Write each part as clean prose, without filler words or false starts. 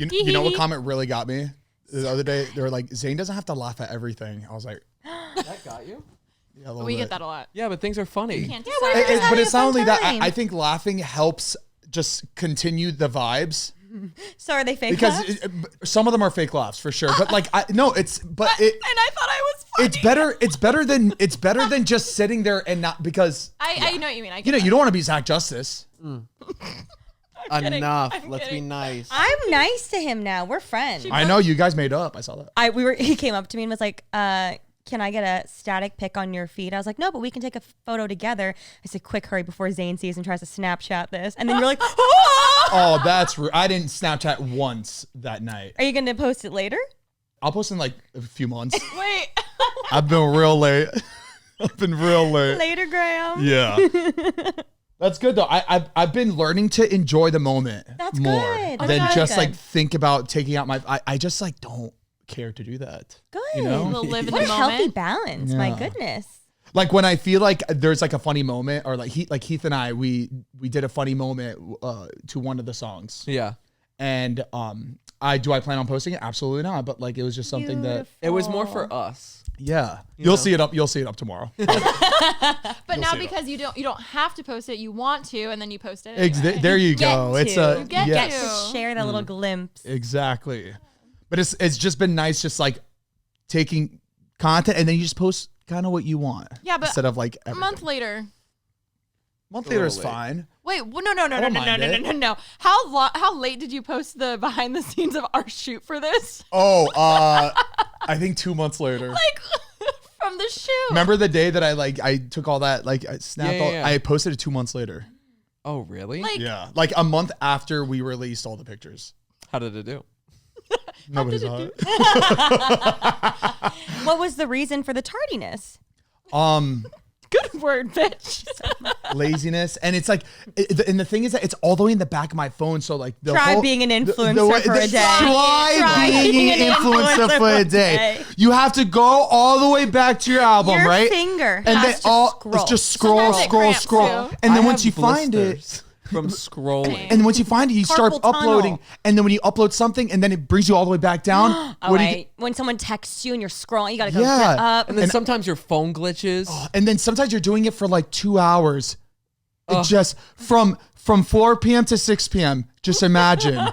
You know what comment really got me? The other day, they were like, Zane doesn't have to laugh at everything. I was like, that got you? Yeah, we get that a lot. Yeah, but things are funny. You can't but it's not only that. I think laughing helps just continue the vibes. So are they fake because laughs? Some of them are fake laughs for sure. But like, and I thought I was funny. It's better than just sitting there and not, because I know what you mean. You don't want to be Zach Justice. Enough. Let's be nice. I'm nice to him now. We're friends. I know you guys made up. I saw that. He came up to me and was like, can I get a static pic on your feed? I was like, no, but we can take a photo together. I said, quick, hurry before Zane sees and tries to Snapchat this. And then you're like, oh, that's rude. I didn't Snapchat once that night. Are you going to post it later? I'll post in like a few months. Wait. I've been real late. Later, Graham. Yeah. That's good though. I've been learning to enjoy the moment more than just like think about taking out my. I just like don't care to do that. Good. You know? We'll live in what the a moment. healthy balance. Yeah. My goodness. Like when I feel like there's like a funny moment, or like Heath and I, we did a funny moment to one of the songs. Yeah. And I plan on posting it? Absolutely not. But like it was just something that it was more for us. Yeah. You'll see it up tomorrow. But now because you don't have to post it, you want to, and then you post it anyway. There you go. You get to share that little glimpse. Exactly. But it's just been nice just like taking content and then you just post kind of what you want. Yeah, but instead of like a month later. Month later is fine. Wait, no. How late did you post the behind the scenes of our shoot for this? Oh, I think 2 months later. Like from the shoot. Remember the day that I took all that, like I snapped I posted it 2 months later. Oh, really? Yeah. Like a month after we released all the pictures. How did it do? Nobody saw it. What was the reason for the tardiness? Good word, bitch. Laziness. And it's like, and the thing is that it's all the way in the back of my phone. So like, try being an influencer for a day. Try being an influencer for a day. You have to go all the way back to your album, your right? Finger. And then just scroll. And then once you find it. From scrolling. And once you find it, you start uploading. And then when you upload something and then it brings you all the way back down. When someone texts you and you're scrolling, you got to go up. And then sometimes your phone glitches. And then sometimes you're doing it for like 2 hours. It just from 4 p.m. to 6 p.m. Just imagine.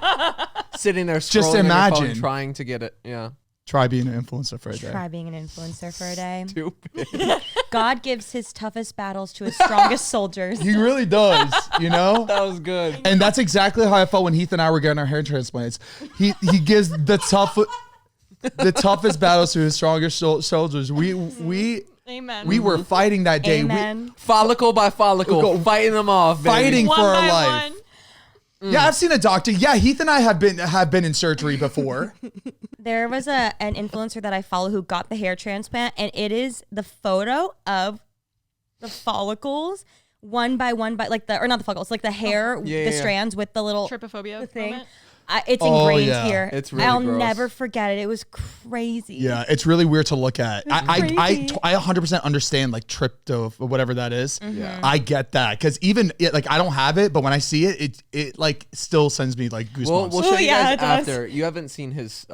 Sitting there scrolling just imagine. on your phone, trying to get it. Yeah. Try being an influencer for a day. Try being an influencer for a day. Stupid. God gives his toughest battles to his strongest soldiers. He really does, you know? That was good. And that's exactly how I felt when Heath and I were getting our hair transplants. He gives the toughest battles to his strongest soldiers. Amen. We were fighting that day. Amen. Follicle by follicle, fighting them off, baby. Fighting for our by life. Yeah, I've seen a doctor. Yeah, Heath and I have been in surgery before. There was an influencer that I follow who got the hair transplant, and it is the photo of the follicles one by one, not the follicles, like the hair, strands with the little trypophobia thing. moment. It's ingrained here. It's really I'll gross. never forget it. It was crazy. Yeah, it's really weird to look at. I 100% understand like trypto or whatever that is. Yeah. I get that because even like I don't have it, but when I see it, it like still sends me like goosebumps. We'll show you guys after. You haven't seen his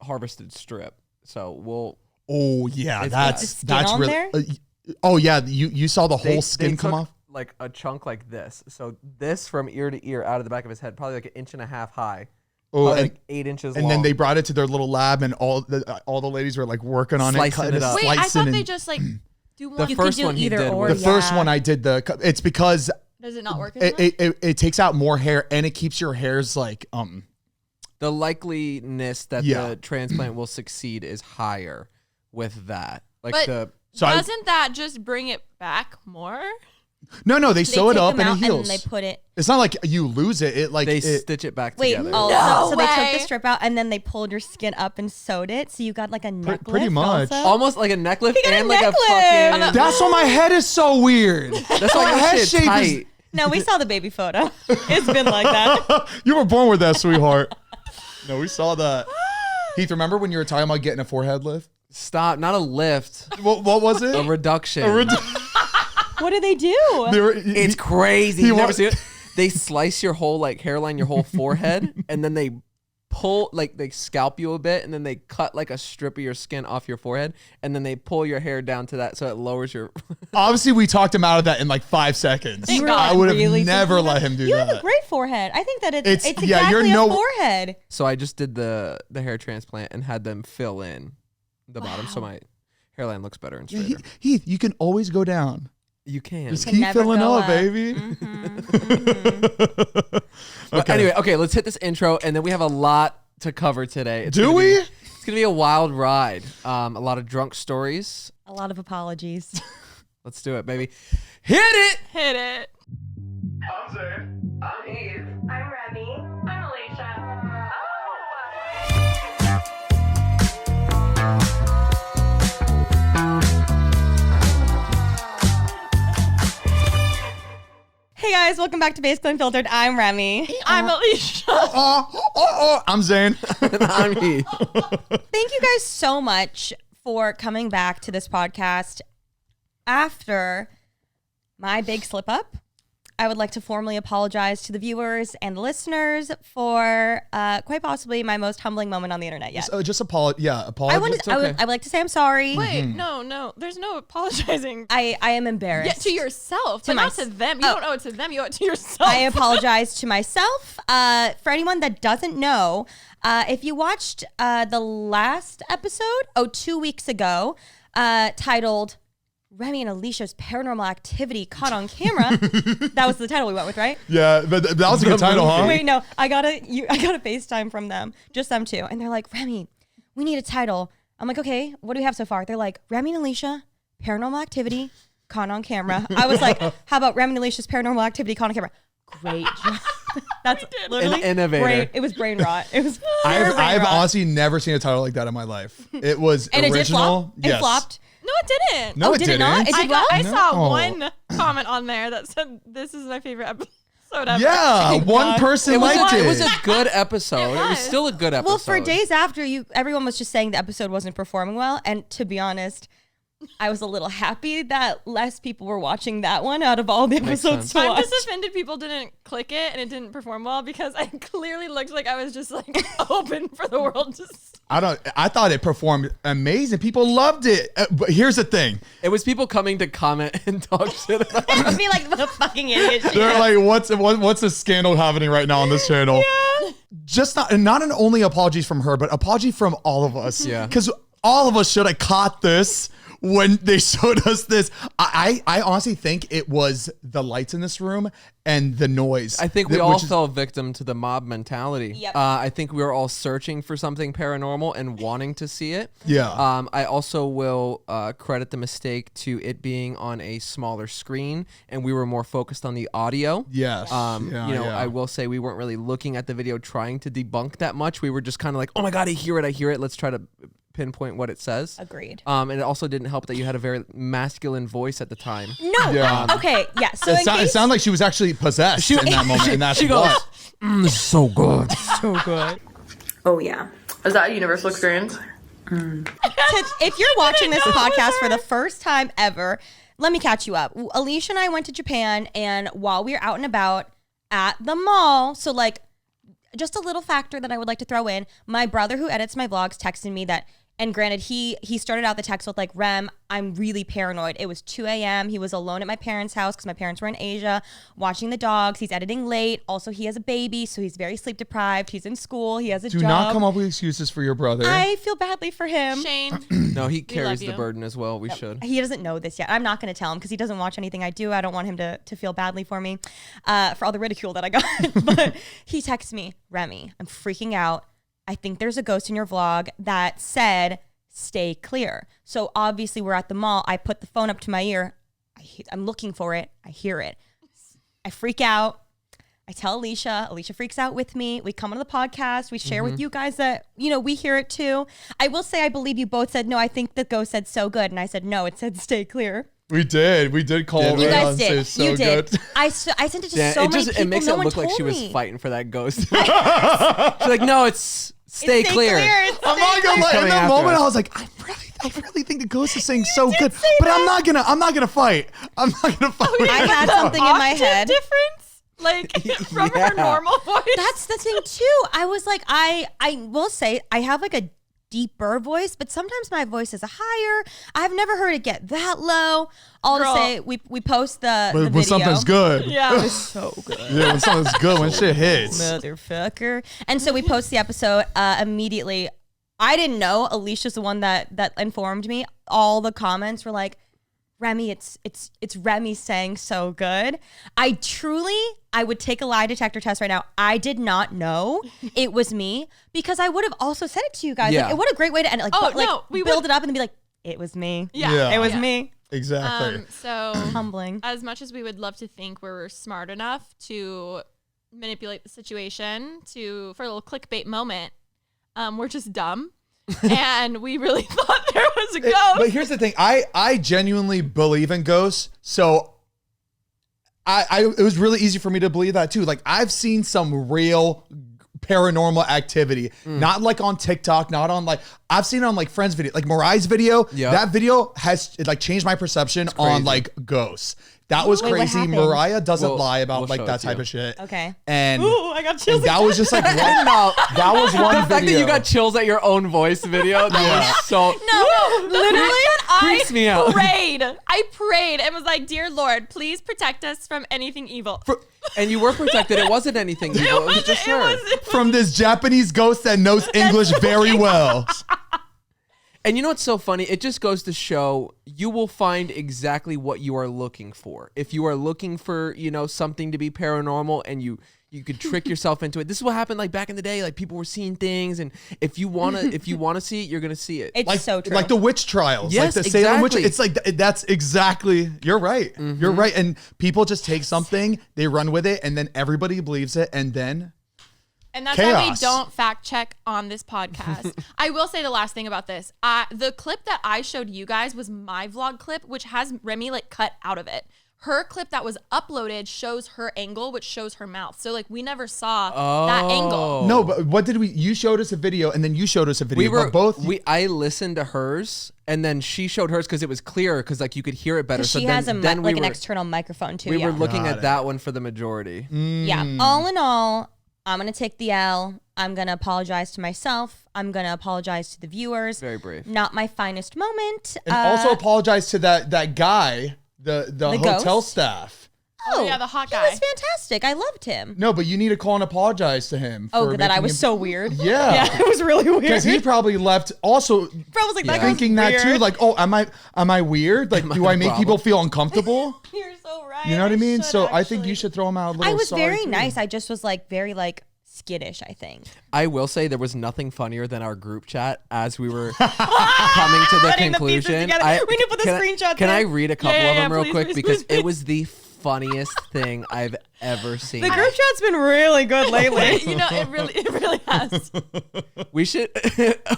harvested strip, so we'll. Oh yeah, that's on really. there? Oh yeah, you saw the whole skin come off. Like a chunk like this. So this from ear to ear out of the back of his head, probably like 1.5 inches high. Oh, like 8 inches long. And then they brought it to their little lab, and all the ladies were like working on Slicing it up. Wait, I thought they just like do one. The first one he did. The first one I did it's because does it not work? It takes out more hair and it keeps your hairs like the likeliness that the transplant will succeed is higher with that. Like doesn't that just bring it back more? No, they sew it up and it heals. And they put it. It's not like you lose it. It like they stitch it back together. So they took the strip out and then they pulled your skin up and sewed it. So you got like a neck lift. Pretty much, almost like a neck lift and like a fucking. That's why my head is so weird. That's why your head shape tight. No, we saw the baby photo. It's been like that. You were born with that, sweetheart. No, we saw that. Heath, remember when you were talking about getting a forehead lift? Stop, not a lift. What was it? A reduction. What do they do? It's crazy. You never see it? They slice your whole like hairline, your whole forehead, and then they pull, like they scalp you a bit, and then they cut like a strip of your skin off your forehead, and then they pull your hair down to that so it lowers your. Obviously, we talked him out of that in like 5 seconds. I would have never let him do that. You have a great forehead. I think that it's exactly a forehead. So I just did the hair transplant and had them fill in the bottom, so my hairline looks better and straighter. Heath, you can always go down. You can. Just keep filling up, baby. But anyway, okay, let's hit this intro, and then we have a lot to cover today. Do we? It's going to be a wild ride. A lot of drunk stories. A lot of apologies. Let's do it, baby. Hit it! Hit it. I'm Zane. I'm Heath. I'm Remi. I'm Alicia. Hey guys, welcome back to Basically Unfiltered. I'm Remi. I'm Alicia. I'm Zane. And I'm Heath. Thank you guys so much for coming back to this podcast after my big slip up. I would like to formally apologize to the viewers and the listeners for quite possibly my most humbling moment on the internet yet. Just apologize. Yeah, apologize. I would like to say I'm sorry. Wait, no. There's no apologizing. I am embarrassed. Yeah, to yourself, but not to them. You don't owe it to them. You owe it to yourself. I apologize to myself. For anyone that doesn't know, if you watched the last episode, 2 weeks ago, titled Remi and Alicia's Paranormal Activity Caught on Camera. That was the title we went with, right? Yeah, but that was a good title, huh? Wait, no, I got a FaceTime from them, just them two, and they're like, Remi, we need a title. I'm like, okay, what do we have so far? They're like, Remi and Alicia, Paranormal Activity Caught on Camera. I was like, how about Remi and Alicia's Paranormal Activity Caught on Camera? Great job. That's literally an innovator. It was brain rot. It was. I've honestly never seen a title like that in my life. It was and original. It did flop. It flopped. No, it didn't. No, it did it not? It did well? I saw one comment on there that said, "This is my favorite episode ever." Yeah, one person liked it. It was a good episode. It was still a good episode. Well, for days after, everyone was just saying the episode wasn't performing well, and to be honest, I was a little happy that less people were watching that one out of all the episodes to watch. I'm just offended people didn't click it and it didn't perform well because I clearly looked like I was just like open for the world to see. I thought it performed amazing. People loved it. But here's the thing. It was people coming to comment and talk shit about it. Be like, what a fucking idiot she They're is. like, what's the scandal happening right now on this channel? Yeah. Just not only apologies from her, but apology from all of us. Yeah. Because all of us should have caught this when they showed us this. I honestly think it was the lights in this room and the noise. I think we all fell victim to the mob mentality. Yep. I think we were all searching for something paranormal and wanting to see it. Yeah. I also will credit the mistake to it being on a smaller screen, and we were more focused on the audio. Yes. I will say we weren't really looking at the video trying to debunk that much. We were just kind of like, oh my God, I hear it. Let's try to pinpoint what it says. Agreed. And it also didn't help that you had a very masculine voice at the time. No. Yeah. Okay. Yeah. So it sounded like she was actually possessed in that moment. And that's she goes, this is so good. so good. Oh, yeah. Is that a universal experience? If you're watching this podcast for the first time ever, let me catch you up. Alicia and I went to Japan, and while we were out and about at the mall, so like just a little factor that I would like to throw in, my brother who edits my vlogs texted me that, and granted, he started out the text with like, Rem, I'm really paranoid. It was 2 a.m. He was alone at my parents' house because my parents were in Asia watching the dogs. He's editing late. Also, he has a baby, so he's very sleep deprived. He's in school. He has a job. Do not come up with excuses for your brother. I feel badly for him. Shane. No, he carries love the you. burden as well. We should. He doesn't know this yet. I'm not going to tell him because he doesn't watch anything I do. I don't want him to feel badly for me for all the ridicule that I got. But he texts me, Remi, I'm freaking out. I think there's a ghost in your vlog that said, stay clear. So obviously we're at the mall. I put the phone up to my ear. I'm looking for it. I hear it. I freak out. I tell Alicia. Alicia freaks out with me. We come on the podcast. We share with you guys that, we hear it too. I will say, I believe you both said, no, I think the ghost said so good. And I said, no, it said stay clear. We did call You her guys and did. say You so did. good. I sent it to so many people. It makes no it one look like told she was me. fighting for that ghost. She's like, no, it's stay clear. I'm not gonna lie. In coming that after moment, us. I was like, I really think the ghost is saying so good, but I'm not gonna fight. I'm not gonna fight. I had something in my head. Difference? Like from her normal voice. That's the thing too. I was like, I will say I have like a deeper voice, but sometimes my voice is higher. I've never heard it get that low. All Girl. to say, we post the When video. something's good. Yeah. It's so good. Yeah, when something's good, when shit hits. Motherfucker. And so we post the episode immediately. I didn't know. Alicia's the one that informed me. All the comments were like, Remi, it's Remi saying so good. I would take a lie detector test right now. I did not know it was me because I would have also said it to you guys. Yeah. Like, what a great way to end it. Like, we build it up and then be like, it was me. Yeah. It was me. Exactly. So Humbling. as much as we would love to think we're smart enough to manipulate the situation for a little clickbait moment, we're just dumb. And we really thought there was a ghost. But here's the thing. I genuinely believe in ghosts. So it was really easy for me to believe that too. Like I've seen some real paranormal activity, not like on TikTok, not on like, I've seen it on like friends' video, like Mariah's video. Yep. That video has like changed my perception on like ghosts. That was Wait, what crazy. happened? Mariah doesn't lie about we'll like show that it to type you. of shit. Okay. And, Ooh, I got chills. and that was just like one, that was one The fact that video. you got chills at your own voice video, that was so... No, literally, Creeps me out. I prayed and was like, "Dear Lord, please protect us from anything evil." And you were protected. It wasn't anything evil. It was just her. From this Japanese ghost that knows English very well. And you know what's so funny? It just goes to show you will find exactly what you are looking for. If you are looking for, something to be paranormal and you could trick yourself into it. This is what happened like back in the day. Like people were seeing things, and if you wanna see it, you're gonna see it. It's Like, so true. like the witch trials, Yes, like the Salem witch. exactly. It's like that's exactly. You're right. You're right. And people just take something, they run with it, and then everybody believes it, and then And that's why we chaos. don't fact check on this podcast. I will say the last thing about this. The clip that I showed you guys was my vlog clip, which has Remi like cut out of it. Her clip that was uploaded shows her angle, which shows her mouth. So like we never saw that angle. no. But what did we? You showed us a video, and then you showed us a video. We were but both. I listened to hers, and then she showed hers because it was clearer, because like you could hear it better. So she then, has then an we were, external microphone too. we yeah. were looking Got at it. that one for the majority. Yeah. All in all, I'm going to take the L. I'm going to apologize to myself. I'm going to apologize to the viewers. Very brave. Not my finest moment. and also apologize to that guy, the hotel ghost? staff. Oh, yeah, the hot He guy. was fantastic. I loved him. No, but you need to call and apologize to him. Oh, for that I making was him- so weird. Yeah. it was really weird. Because he probably left also Bro was like, that thinking guy's that too, weird. like, oh, am I weird? Like, do I I the make problem? people feel uncomfortable? You're so right. You know what I mean? should, So I think actually. you should throw him out a little. I was sorry, very too. nice. I just was like very like skittish, I think. I will say there was nothing funnier than our group chat as we were coming to the Putting the pieces conclusion. together. We need to put the can I- screenshots Can I in. read a couple Yeah, of them real please, quick? please, Because please. it was the funniest thing I've ever seen. The group chat's been really good lately. You know, it really has. We should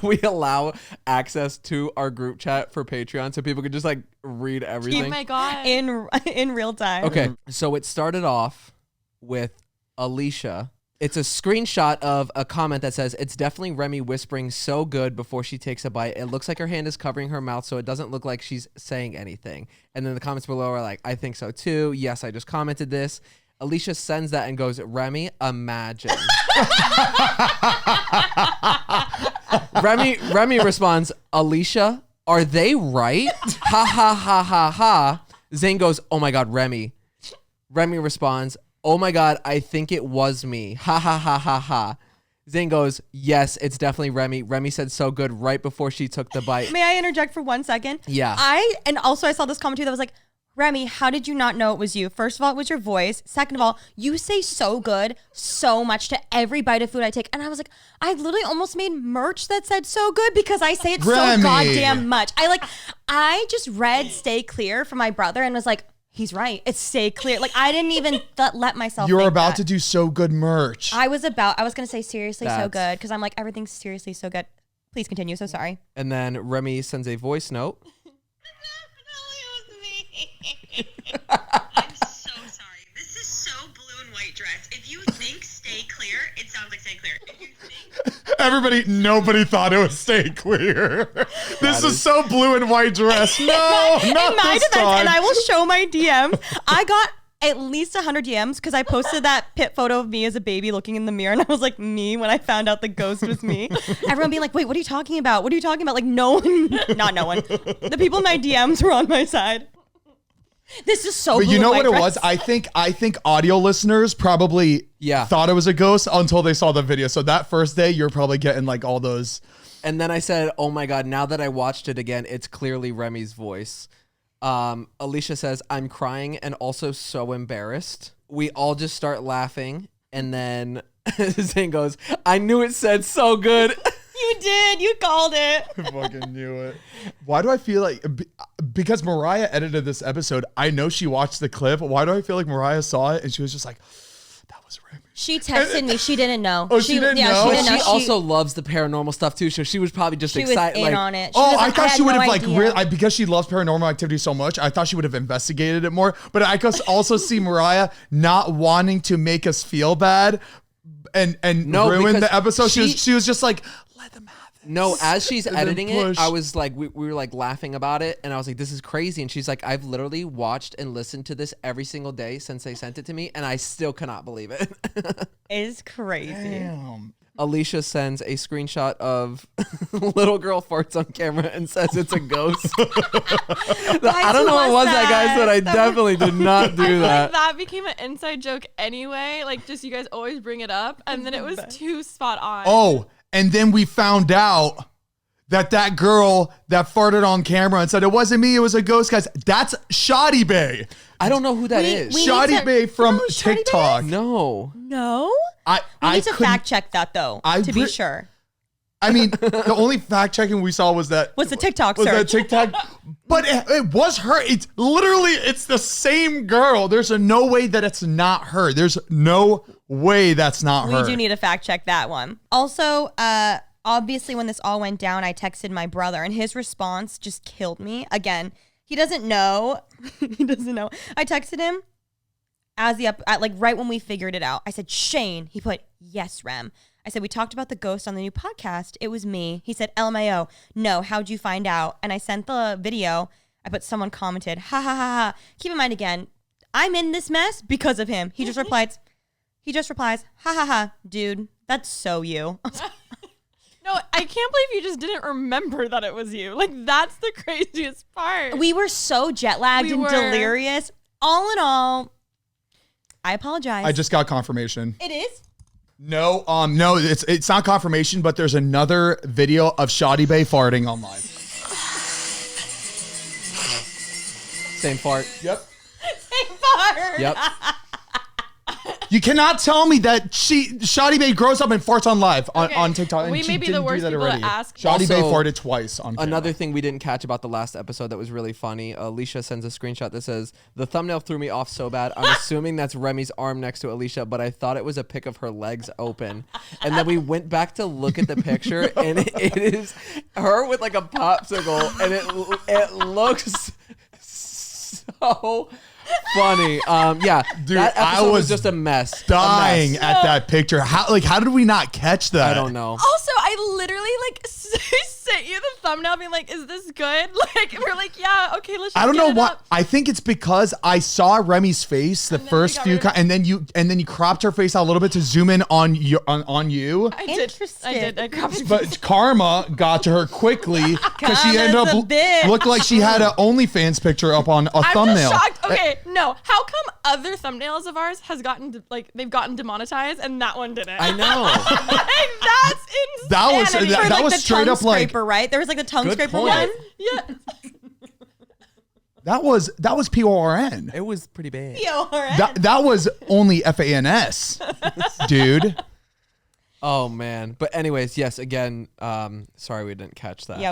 we allow access to our group chat for Patreon so people could just like read everything. Oh my god. in real time. Okay, so it started off with Alicia. It's a screenshot of a comment that says, "It's definitely Remi whispering so good before she takes a bite. It looks like her hand is covering her mouth, so it doesn't look like she's saying anything." And then the comments below are like, "I think so too. Yes, I just commented this." Alicia sends that and goes, "Remi, imagine." Remi responds, "Alicia, are they right? Ha ha ha ha ha." Zane goes, "Oh my God, Remi." Remi responds, "Oh my God, I think it was me. Ha ha ha ha ha." Zane goes, "Yes, it's definitely Remi. Remi said so good right before she took the bite." May I interject for 1 second? Yeah. I saw this comment too that was like, Remi, how did you not know it was you? First of all, it was your voice. Second of all, you say so good so much to every bite of food I take. And I was like, I literally almost made merch that said so good because I say it Remi. so goddamn much. I just read Stay Clear for my brother and was like, he's right. It's Stay Clear. Like I didn't even let myself You're think about that. to do so good merch. I was going to say seriously so That's- good because I'm like, everything's seriously so good. Please continue. So sorry. And then Remi sends a voice note. I'm so sorry. This is so blue and white dress. If you think Stay Clear, it sounds like Stay Clear. If you think Everybody, nobody thought it was Stay Clear. This is so blue and white dress. No, not In my this defense, time. and I will show my DMs. I got at least 100 DMs because I posted that pit photo of me as a baby looking in the mirror, and I was like, me when I found out the ghost was me. Everyone being like, wait, what are you talking about? What are you talking about? Like, no one, not no one. The people in my DMs were on my side. This is so. But blue you know and what white it was? dress. I think audio listeners probably thought it was a ghost until they saw the video. So that first day, you're probably getting like all those. And then I said, oh my God, now that I watched it again, it's clearly Remi's voice. Alicia says, I'm crying and also so embarrassed. We all just start laughing. And then Zane goes, I knew it said so good. You did. You called it. I fucking knew it. Why do I feel like, because Mariah edited this episode, I know she watched the clip. Why do I feel like Mariah saw it and she was just like, that was Remi? She texted me. She didn't know. Oh, she didn't know? She But didn't know. she also loves the paranormal stuff too, so she was probably just She was excited. in on it. She Oh, was I like, thought she had would no have like idea. really, because she loves paranormal activity so much, I thought she would have investigated it more. But I could also see Mariah not wanting to make us feel bad and No, ruin because the episode. She was just like, let them have it. No, as she's And then editing push. it, I was like, we were like laughing about it, and I was like, this is crazy. And she's like, I've literally watched and listened to this every single day since they sent it to me, and I still cannot believe it. Is crazy. Damn. Alicia sends a screenshot of little girl farts on camera and says it's a ghost. I don't know what was that, guys, but I definitely did not do I feel that. like that became an inside joke anyway. Like, just you guys always bring it up, and then it was too spot on. Oh, and then we found out that girl that farted on camera and said it wasn't me, it was a ghost, guys. That's Shoddy Bay. I don't know who that is. we- Shoddy need to- Bay from You know who Shoddy Bay TikTok. No. No? I We need to couldn't- fact check that though, to be sure. I mean, the only fact checking we saw was that Was the TikTok was that search. TikTok, but it was her. It's literally it's the same girl. There's no way that it's not her. There's no way that's not her. We do need to fact check that one. Also, obviously when this all went down, I texted my brother and his response just killed me. Again, he doesn't know. He doesn't know. I texted him like right when we figured it out. I said, Shane. He put, yes, Rem. I said, we talked about the ghost on the new podcast. It was me. He said, LMAO. No, how'd you find out? And I sent the video. I put someone commented, ha ha ha ha. Keep in mind again, I'm in this mess because of him. He just replies, ha ha ha, dude, that's so you. No, I can't believe you just didn't remember that it was you. Like, that's the craziest part. We were so jet lagged We and were. delirious. All in all, I apologize. I just got confirmation. It is? No, it's not confirmation, but there's another video of Shoddy Bay farting online. Same fart. Yep. Same fart. Yep. You cannot tell me that Shoddy Bay grows up and farts on live on TikTok. And We she may be the didn't do worst that people to already. ask. Shoddy Bay Also, farted twice on camera. Another thing we didn't catch about the last episode that was really funny. Alicia sends a screenshot that says, the thumbnail threw me off so bad. I'm assuming that's Remi's arm next to Alicia, but I thought it was a pic of her legs open. And then we went back to look at the picture, and it is her with like a popsicle, and it looks so funny. Yeah, Dude, that I episode was was just a mess. dying A mess. at that picture. How did we not catch that? I don't know. Also, I literally like sent you the thumbnail being like, is this good? Like, we're like, yeah, okay, let's just I don't get know it what. up. I think it's because I saw Remi's face the then we first got few, rid of it. and then you cropped her face out a little bit to zoom in on you. I did. Interesting. I grabbed But karma got to her quickly because she ended Karma's a up bitch. looked like she had an OnlyFans picture up on a I'm thumbnail. just shocked. Okay, no. How come other thumbnails of ours has gotten they've gotten demonetized and that one didn't? I know. Like, that's insane. That was- For, that like, was the straight tongue up, like- scraper, right? There was like the tongue Good scraper point. one. Yeah. That was PORN. It was pretty bad. That was only FANS, dude. Oh man. But anyways, yes, again, sorry we didn't catch that. Yeah,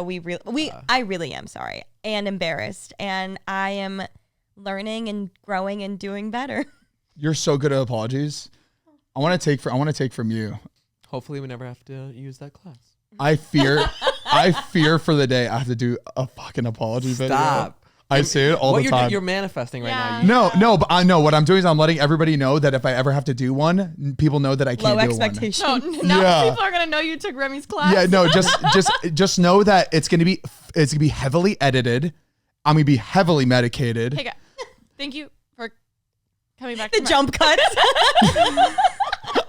I really am sorry and embarrassed, and I am learning and growing and doing better. You're so good at apologies. I want to take from you. Hopefully we never have to use that class. I fear for the day I have to do a fucking apology video. Stop. I say it all What the time. you're manifesting right Yeah. now. No, but I know what I'm doing is I'm letting everybody know that if I ever have to do one, people know that I can't Low do expectation. No, now Yeah. people are gonna know you took Remi's class. one. Yeah, no, just know that it's gonna be heavily edited. I'm gonna be heavily medicated. Hey, guys. Thank you for coming back The to my- jump cuts.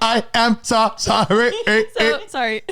I am so sorry. So, sorry.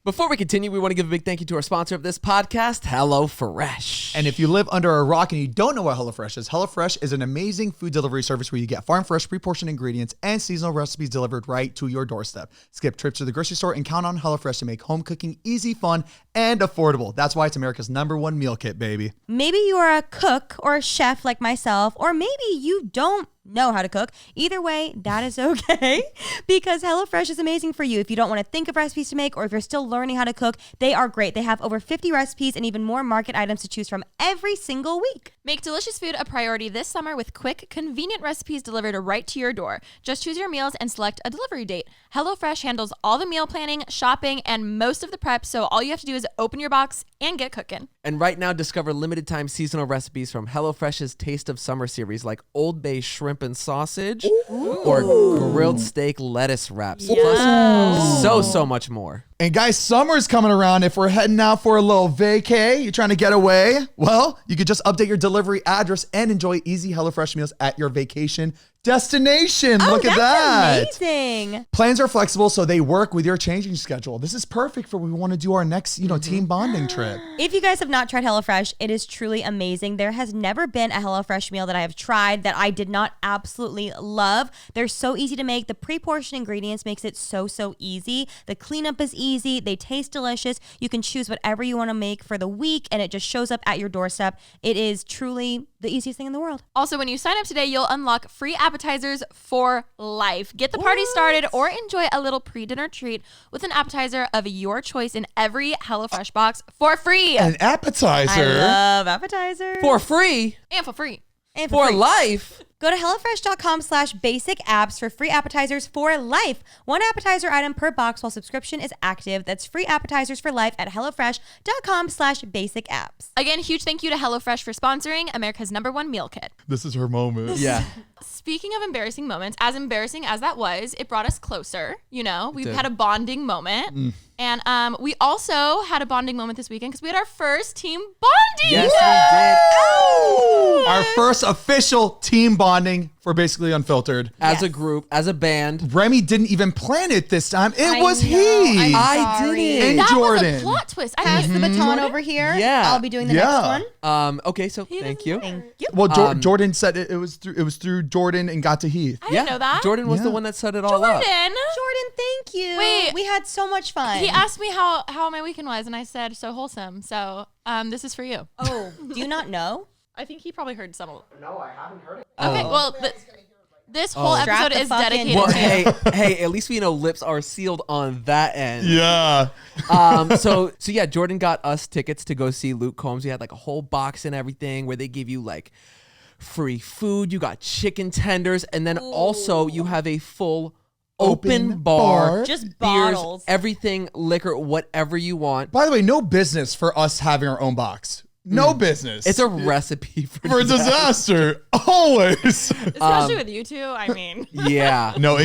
Before we continue, we want to give a big thank you to our sponsor of this podcast, HelloFresh. And if you live under a rock and you don't know what HelloFresh is, HelloFresh is an amazing food delivery service where you get farm fresh, pre-portioned ingredients and seasonal recipes delivered right to your doorstep. Skip trips to the grocery store and count on HelloFresh to make home cooking easy, fun, and affordable. That's why it's America's #1 meal kit, baby. Maybe you are a cook or a chef like myself, or maybe you don't know how to cook. Either way, that is okay because HelloFresh is amazing for you. If you don't want to think of recipes to make or if you're still learning how to cook, they are great. They have over 50 recipes and even more market items to choose from every single week. Make delicious food a priority this summer with quick, convenient recipes delivered right to your door. Just choose your meals and select a delivery date. HelloFresh handles all the meal planning, shopping, and most of the prep, so all you have to do is open your box and get cooking. And right now, discover limited time seasonal recipes from HelloFresh's Taste of Summer series like Old Bay shrimp and sausage or grilled steak lettuce wraps. Plus, so much more. And guys, summer's coming around. If we're heading out for a little vacay, you're trying to get away, well, you could just update your delivery address and enjoy easy HelloFresh meals at your vacation destination. Look at that. That's amazing. Plans are flexible, so they work with your changing schedule. This is perfect for when we want to do our next, team bonding trip. If you guys have not tried HelloFresh, it is truly amazing. There has never been a HelloFresh meal that I have tried that I did not absolutely love. They're so easy to make. The pre-portioned ingredients makes it so easy. The cleanup is easy. They taste delicious. You can choose whatever you want to make for the week, and it just shows up at your doorstep. It is truly the easiest thing in the world. Also, when you sign up today, you'll unlock free appetizers for life. Get the party started or enjoy a little pre-dinner treat with an appetizer of your choice in every HelloFresh box for free. An appetizer. I love appetizers. For free, And for free. And for free. life. Go to HelloFresh.com/basic apps for free appetizers for life. One appetizer item per box while subscription is active. That's free appetizers for life at HelloFresh.com/basic apps. Again, huge thank you to HelloFresh for sponsoring America's #1 meal kit. This is her moment. Yeah. Speaking of embarrassing moments, as embarrassing as that was, it brought us closer. We've did. had a bonding moment. And we also had a bonding moment this weekend because we had our first team bonding. Yes, we did. Our first official team bonding for Basically Unfiltered. As a group, as a band. Remi didn't even plan it this time. It was know. he. I did it. And That Jordan. was a plot twist. I Pass mean, the baton over here. Yeah. I'll be doing the Yeah. next one. Okay, so thank you. Thank you. Well, Jordan said it was through Jordan and got to Heath. I didn't know that. Jordan was the Yeah. one that set it all up. Jordan. Jordan, thank you. Wait. We had so much fun. He asked me how my weekend was, and I said so wholesome. So this is for you. Oh, do you not know? I think he probably heard some. No, I haven't heard it. Okay, well, this whole Strap episode the is fucking- dedicated Well, to you. hey, at least we know lips are sealed on that end. Yeah. So yeah, Jordan got us tickets to go see Luke Combs. We had like a whole box and everything where they give you like free food. You got chicken tenders, and then also you have a full open bar, Just beers, bottles. everything, liquor, whatever you want. By the way, no business for us having our own box. No business. It's a recipe for disaster. Always. Especially with you two. I mean, Yeah, No,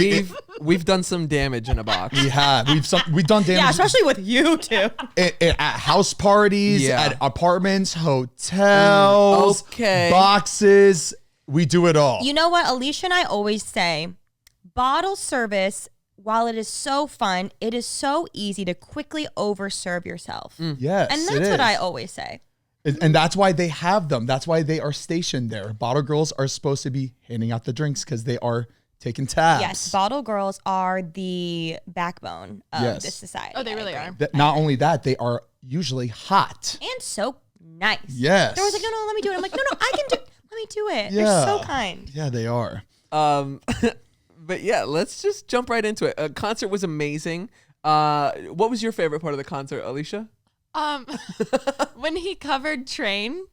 we've done some damage in a box. We have. We've done damage. Yeah, especially with you two. At house parties, Yeah. at apartments, hotels, Okay. boxes. We do it all. You know what? Alicia and I always say bottle service, while it is so fun, it is so easy to quickly overserve yourself. Yes, And it that's what I is. always say. And that's why they have them. That's why they are stationed there. Bottle girls are supposed to be handing out the drinks because they are taking tabs. Yes, bottle girls are the backbone of Yes. this society. oh, they I really agree. are. Not only that, they are usually hot. And so nice. Yes. They're always like, no, let me do it. I'm like, no, I can do it. Let me do it. Yeah. They're so kind. Yeah, they are. But yeah, let's just jump right into it. Concert was amazing. What was your favorite part of the concert, Alicia? When he covered Train,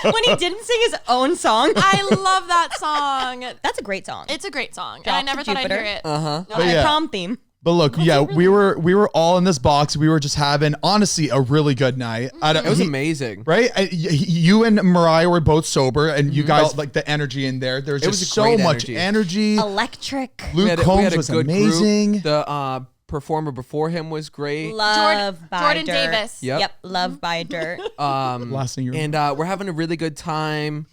When he didn't sing his own song. I love that song. That's a great song. It's a great song, and Drop I to never thought I'd Jupiter. hear it. But yeah. Prom theme. But look, yeah, we were all in this box. We were just having, honestly, a really good night. It was amazing. Right? You and Mariah were both sober, and you guys like the energy in there. There's It just was a so great much energy. Electric. Luke Combs was amazing. Group. The performer before him was great. Love by Jordan Dirt. Davis. Yep. Love by Dirt. Last thing you And we're having a really good time.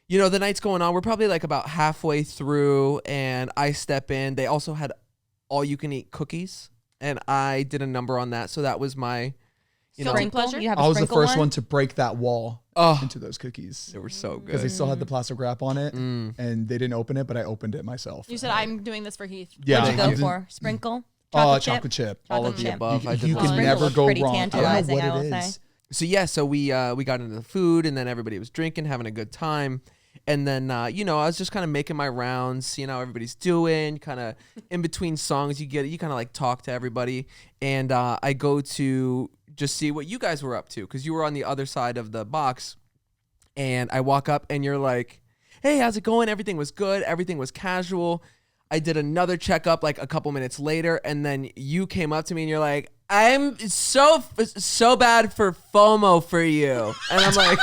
you know, the night's going on. We're probably like about halfway through, and I step in. They also had all-you-can-eat cookies, and I did a number on that. So that was my, you know, Guilty pleasure? You have a I was the sprinkle first one to break that wall oh, into those cookies they were so because good. they still had the plastic wrap on it, Mm. and they didn't open it, but I opened it myself. You said I'm doing this for Heath. Yeah, What'd you I go didn't- for? Sprinkle? chocolate chip. All of Chocolate the chip. above. I did You love can it. never Sprinkles go pretty wrong. I don't know tantalizing, what I will it say. is. So yeah, so we got into the food, and then everybody was drinking, having a good time. And then, you know, I was just kind of making my rounds, seeing how everybody's doing, kind of in between songs, you kind of like talk to everybody. And I go to just see what you guys were up to, because you were on the other side of the box. And I walk up and you're like, hey, how's it going? Everything was good. Everything was casual. I did another checkup like a couple minutes later. And then you came up to me and you're like, I'm so bad for FOMO for you. And I'm like...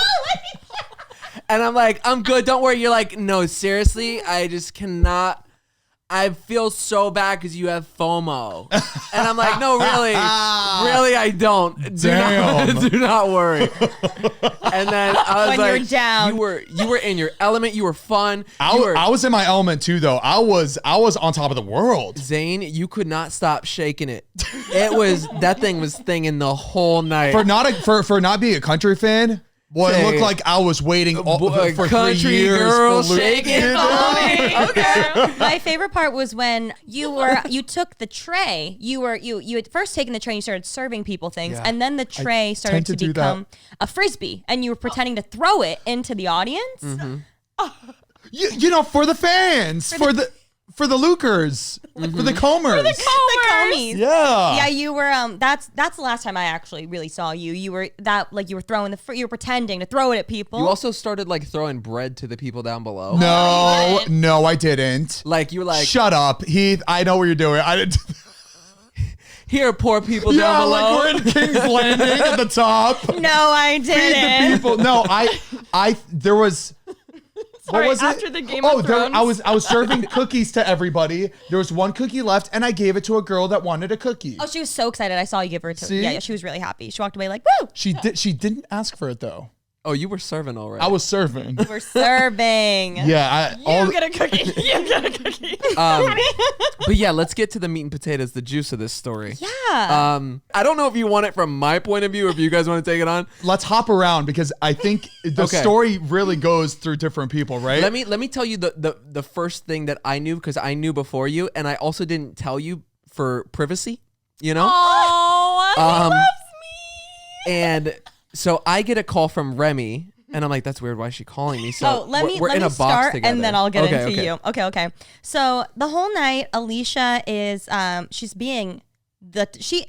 And I'm like, I'm good. Don't worry. You're like, no, seriously. I just cannot. I feel so bad because you have FOMO. And I'm like, no, really. Really, I don't. Damn. Do not worry. And then I was When like, you're down. You were in your element. You were fun. I was in my element too, though. I was on top of the world. Zane, you could not stop shaking it. That thing was thinging the whole night. For not being a country fan. Well, it looked like I was waiting for country 3 years girl for Luke. shaking it. Okay. My favorite part was when you took the tray. You had first taken the tray and you started serving people things, Yeah. and then the tray started tend to to do become a frisbee, and you were pretending to throw it into the audience. Mm-hmm. You know, for the fans, for the Lukers, for the Comers. The Comies. Yeah. Yeah, you were. That's the last time I actually really saw you. You were you were throwing you were pretending to throw it at people. You also started like throwing bread to the people down below. No, I didn't. Like you were like, Shut up, Heath. I know what you're doing. I didn't. here, poor people Yeah, down below. like we're in King's Landing at the top. no, I Feed the didn't. people. No, there was. Sorry, What was after it? the Game of Thrones. I was serving cookies to everybody. There was one cookie left, and I gave it to a girl that wanted a cookie. Oh, she was so excited. I saw you give her to. See? Yeah, she was really happy. She walked away like, "Woo!" She didn't ask for it though. Oh, you were serving already. I was serving. We're serving. Yeah, You get a cookie. You get a cookie. But yeah, let's get to the meat and potatoes, the juice of this story. Yeah. I don't know if you want it from my point of view or if you guys want to take it on. let's hop around because I think the Okay. story really goes through different people, right? Let me tell you the first thing that I knew, because I knew before you, and I also didn't tell you for privacy, you know? Oh, he Um, loves me. And so I get a call from Remi, and I'm like, that's weird. Why is she calling me? So let me we're in a box start, together. and then I'll get Okay, into okay. you. Okay. So the whole night, Alicia is she's being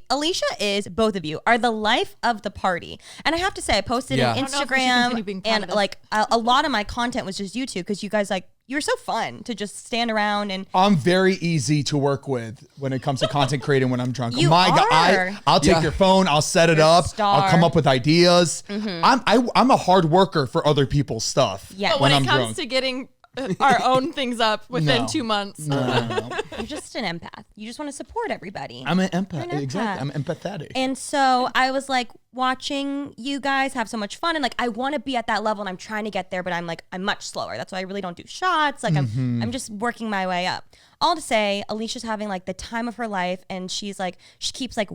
Alicia is, both of you are the life of the party. And I have to say, I posted Yeah. an I don't know if we should continue being Instagram, proud and of this. like a lot of my content was just you two, because you guys you were so fun to just stand around and. I'm very easy to work with when it comes to content creating when I'm drunk. You My God, are. I'll take Yeah. your phone, I'll set it You're a up, star. I'll come up with ideas. I'm a hard worker for other people's stuff. Yeah. But when when I'm it comes drunk. to getting our own things up within No. 2 months. No. You're just an empath. You just want to support everybody. I'm an empath. You're an Exactly. empath. I'm empathetic. And so I was like watching you guys have so much fun, and like I want to be at that level, and I'm trying to get there, but I'm much slower. That's why I really don't do shots. Like I'm just working my way up. All to say, Alicia's having like the time of her life, and she keeps like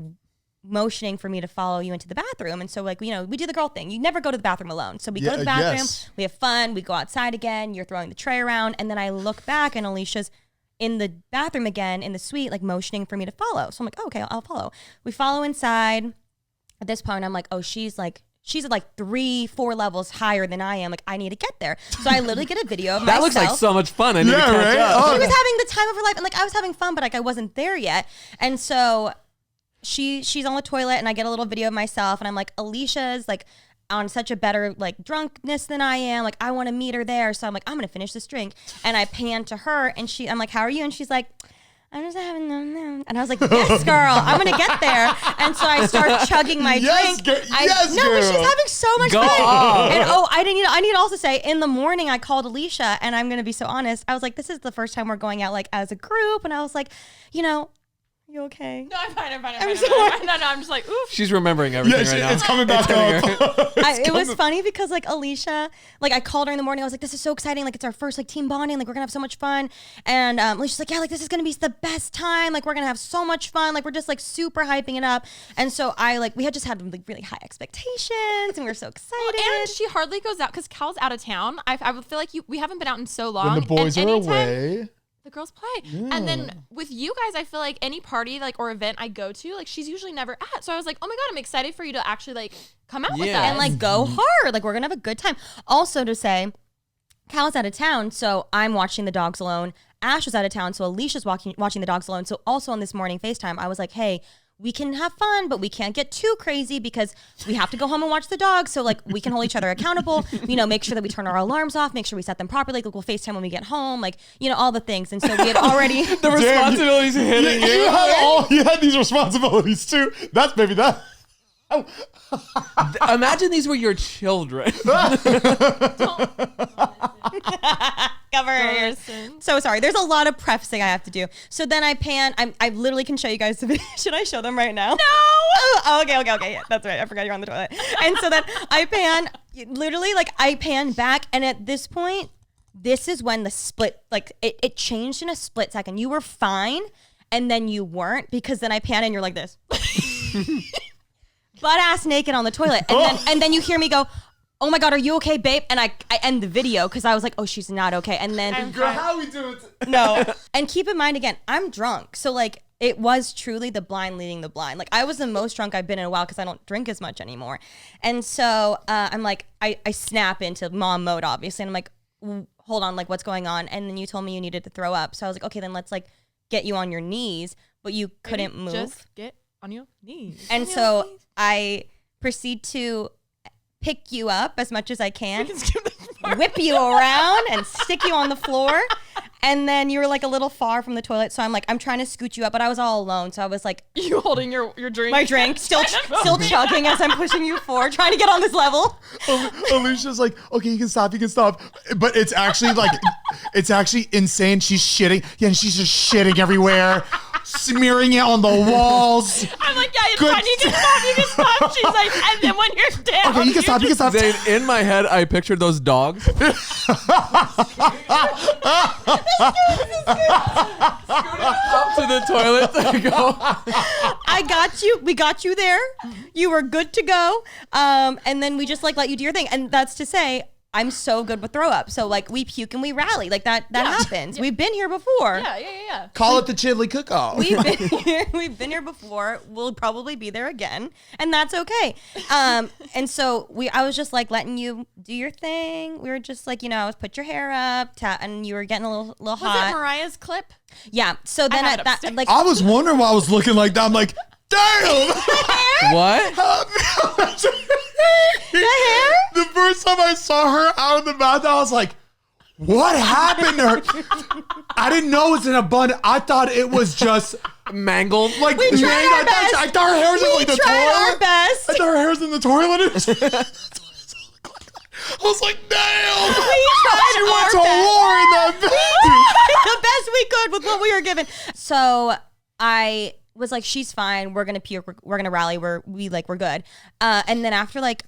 motioning for me to follow you into the bathroom. And so like, we do the girl thing. You never go to the bathroom alone. So we go to the bathroom, yes. we have fun, we go outside again, you're throwing the tray around, and then I look back and Alicia's in the bathroom again in the suite, like motioning for me to follow. So I'm like, oh, okay, I'll follow. We follow inside. At this point, I'm like, oh, she's at like 3-4 levels higher than I am. Like, I need to get there. So I literally get a video of That myself. looks like so much fun. I need to Yeah, catch right? up. Oh. She was having the time of her life, and like I was having fun, but like I wasn't there yet. And so she's on the toilet, and I get a little video of myself, and I'm like, Alicia's like on such a better like drunkenness than I am. Like, I want to meet her there. So I'm like, I'm gonna finish this drink. And I pan to her, and I'm like, how are you? And she's like, I'm just having them. And I was like, yes, girl, I'm gonna get there. And so I start chugging my Yes, drink. girl. Yes, no, but she's girl. having so much Go fun. on. And I need to also say, in the morning I called Alicia, and I'm gonna be so honest. I was like, this is the first time we're going out like as a group, and I was like, You okay? No, I'm fine. I'm I'm so fine. No, I'm just like, oof. She's remembering everything right now. It's coming back up. It was funny because like Alicia, like I called her in the morning. I was like, this is so exciting. Like it's our first like team bonding. Like we're gonna have so much fun. And Alicia's like, yeah, like this is gonna be the best time. Like we're gonna have so much fun. Like we're just like super hyping it up. And so we had just had like really high expectations and we were so excited. And she hardly goes out because Cal's out of town. I would feel like we haven't been out in so long. When the boys and are anytime away. the girls play. And then with you guys, I feel like any party like or event I go to, like she's usually never at. So I was like, oh my God, I'm excited for you to actually like come out with us. And like go hard. Like we're gonna have a good time. Also to say, Cal's out of town, so I'm watching the dogs alone. Ash was out of town, so Alicia's watching the dogs alone. So also on this morning FaceTime, I was like, hey, we can have fun, but we can't get too crazy because we have to go home and watch the dogs. So like we can hold each other accountable, make sure that we turn our alarms off, make sure we set them properly. Like we'll FaceTime when we get home, like, all the things. And so we had already The responsibilities hitting you. You had these responsibilities too. That's maybe that. Imagine these were your children. Cover your ears. So sorry. There's a lot of prefacing I have to do. So then I pan. I literally can show you guys the video. Should I show them right now? No. Oh, okay. Yeah, that's right. I forgot you're on the toilet. And so then I pan. Literally, like I pan back, and at this point, this is when the split. Like it changed in a split second. You were fine, and then you weren't because then I pan and you're like this. Butt ass naked on the toilet. And then you hear me go, oh my God, are you okay, babe? And I end the video because I was like, oh, she's not okay. And then Girl, how we do it? no. And keep in mind, again, I'm drunk. So like it was truly the blind leading the blind. Like I was the most drunk I've been in a while because I don't drink as much anymore. And so I'm like, I snap into mom mode, obviously. And I'm like, hold on, like what's going on? And then you told me you needed to throw up. So I was like, okay, then let's like get you on your knees. But you couldn't move. Just get on your knees. And so I proceed to pick you up as much as I can, whip you around and stick you on the floor. And then you were like a little far from the toilet. So I'm trying to scoot you up, but I was all alone. So I was like, you holding your drink? My drink, still chugging as I'm pushing you forward, trying to get on this level. Alicia's like, okay, you can stop. But it's actually like, it's actually insane. She's shitting. Yeah, and she's just shitting everywhere. Smearing it on the walls. I'm like, yeah, it's fine. You can stop. She's like, and then when you're down. Okay, you can stop. Zane, in my head, I pictured those dogs. Scooting up to the toilet to go. I got you. We got you there. You were good to go. And then we just like let you do your thing. And that's to say, I'm so good with throw up. So like we puke and we rally. Like that happens. Yeah. We've been here before. Yeah. Call it the Chidley cook-off. We've been here before. We'll probably be there again. And that's okay. And so I was just like letting you do your thing. We were just like, I was put your hair up and you were getting a little hot. Was it Mariah's clip? Yeah. So then I was wondering why I was looking like that. I'm like, damn. What? The hair? The first time I saw her out of the bathroom, I was like, what happened to her? I didn't know it was in a bun. I thought it was just mangled. Like, we tried our best. I thought her hair was in like the toilet. We tried our best. I thought her hair was in the toilet. I was like, damn. She went to war in that bathroom. The best we could with what we were given. So I was like, she's fine. We're gonna puke. We're gonna rally. We're good. And then after like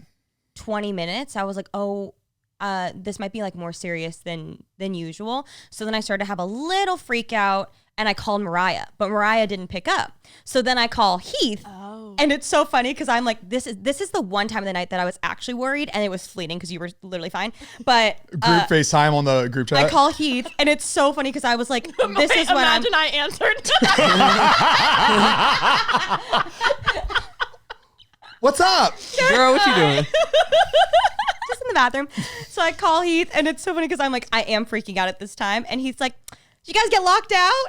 20 minutes, I was like, oh, this might be like more serious than usual. So then I started to have a little freak out, and I called Mariah, but Mariah didn't pick up. So then I call Heath, and it's so funny because I'm like, this is the one time of the night that I was actually worried, and it was fleeting because you were literally fine. But group FaceTime on the group chat. I call Heath, and it's so funny because I was like, this is when I answered. What's up? Girl, what you doing? Just in the bathroom. So I call Heath, and it's so funny because I'm like, I am freaking out at this time. And Heath's like, did you guys get locked out?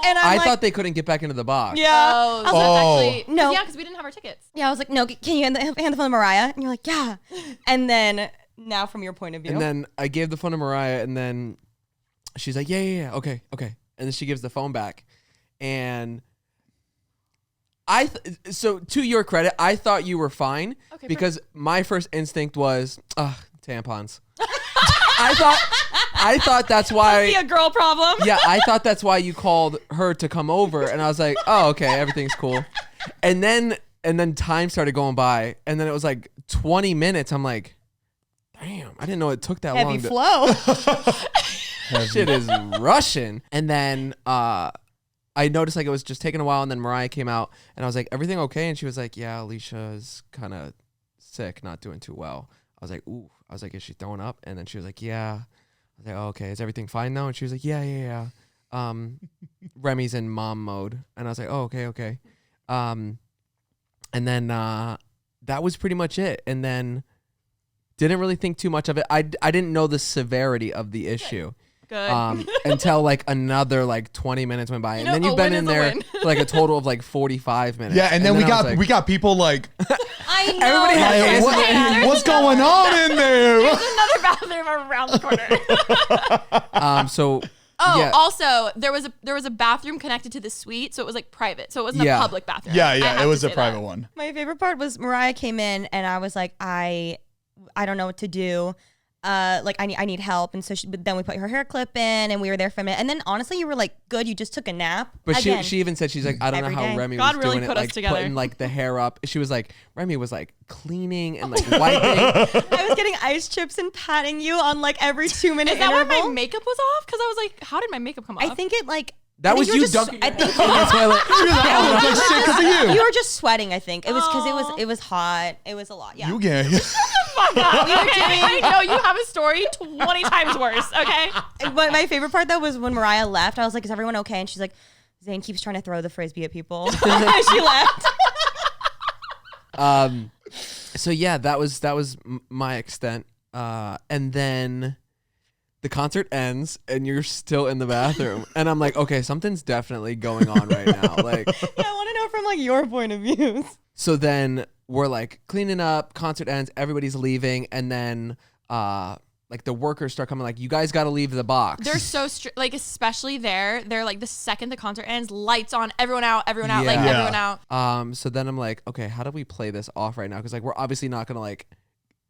And I thought they couldn't get back into the box. Yeah. Oh, so that's actually, no. Yeah, because we didn't have our tickets. Yeah, I was like, no, can you hand the phone to Mariah? And you're like, yeah. And then now from your point of view. And then I gave the phone to Mariah, and then she's like, yeah, okay. And then she gives the phone back. And so to your credit, I thought you were fine because my first instinct was tampons. I I thought that's Be why. a girl problem. Yeah, I thought that's why you called her to come over, and I was like, oh, okay, everything's cool. And then time started going by, and then it was like 20 minutes. I'm like, damn, I didn't know it took that Heavy long. flow. Shit is rushing. And then I noticed like it was just taking a while, and then Mariah came out, and I was like, everything okay? And she was like, yeah, Alicia is kind of sick, not doing too well. I was like, ooh. I was like, is she throwing up? And then she was like, yeah. I was like, oh, okay, is everything fine now? And she was like, yeah. Remi's in mom mode. And I was like, oh, okay. And then that was pretty much it. And then didn't really think too much of it. I didn't know the severity of the issue. Good. Until like another like 20 minutes went by. You And know, then you've a been win in is a there win. for like a total of like 45 minutes. Yeah, and then I was like, we got people like, I know. Everybody has like, hands what's going on in there? There's another bathroom around the corner. so Oh, yeah. also there was a bathroom connected to the suite, so it was like private, so it wasn't Yeah. a public bathroom. I Yeah, have it to was a say private that. one. My favorite part was Mariah came in and I was like, I don't know what to do. Like I need help. And so but then we put her hair clip in and we were there for a minute. And then honestly, you were like, good, you just took a nap. But Again. she even said, she's like, I don't know Every how day. Remi God was really doing put it, us like together. putting like the hair up. She was like, Remi was like cleaning and like wiping. I was getting ice chips and patting you on like every 2 minute Is that why interval. my makeup was off? Because I was like, how did my makeup come off? I think it like That I think was you were just- dunking I your think head in the toilet. I look like shit because of you. you were just sweating. I think it was because it was hot. It was a lot. Yeah. You get I know you have a story 20 times worse. Okay. But my favorite part though was when Mariah left. I was like, "Is everyone okay?" And she's like, "Zane keeps trying to throw the frisbee at people." And she left. So yeah, that was my extent. And then the concert ends and you're still in the bathroom. And I'm like, okay, something's definitely going on right now. Like, Yeah, I want to know from like your point of view. so then we're like cleaning up, concert ends, everybody's leaving. And then, like the workers start coming like, you guys got to leave the box. They're so like, especially there. They're like, the second the concert ends, lights on, everyone out, like Yeah. everyone out. So then I'm like, okay, how do we play this off right now? Because like we're obviously not gonna like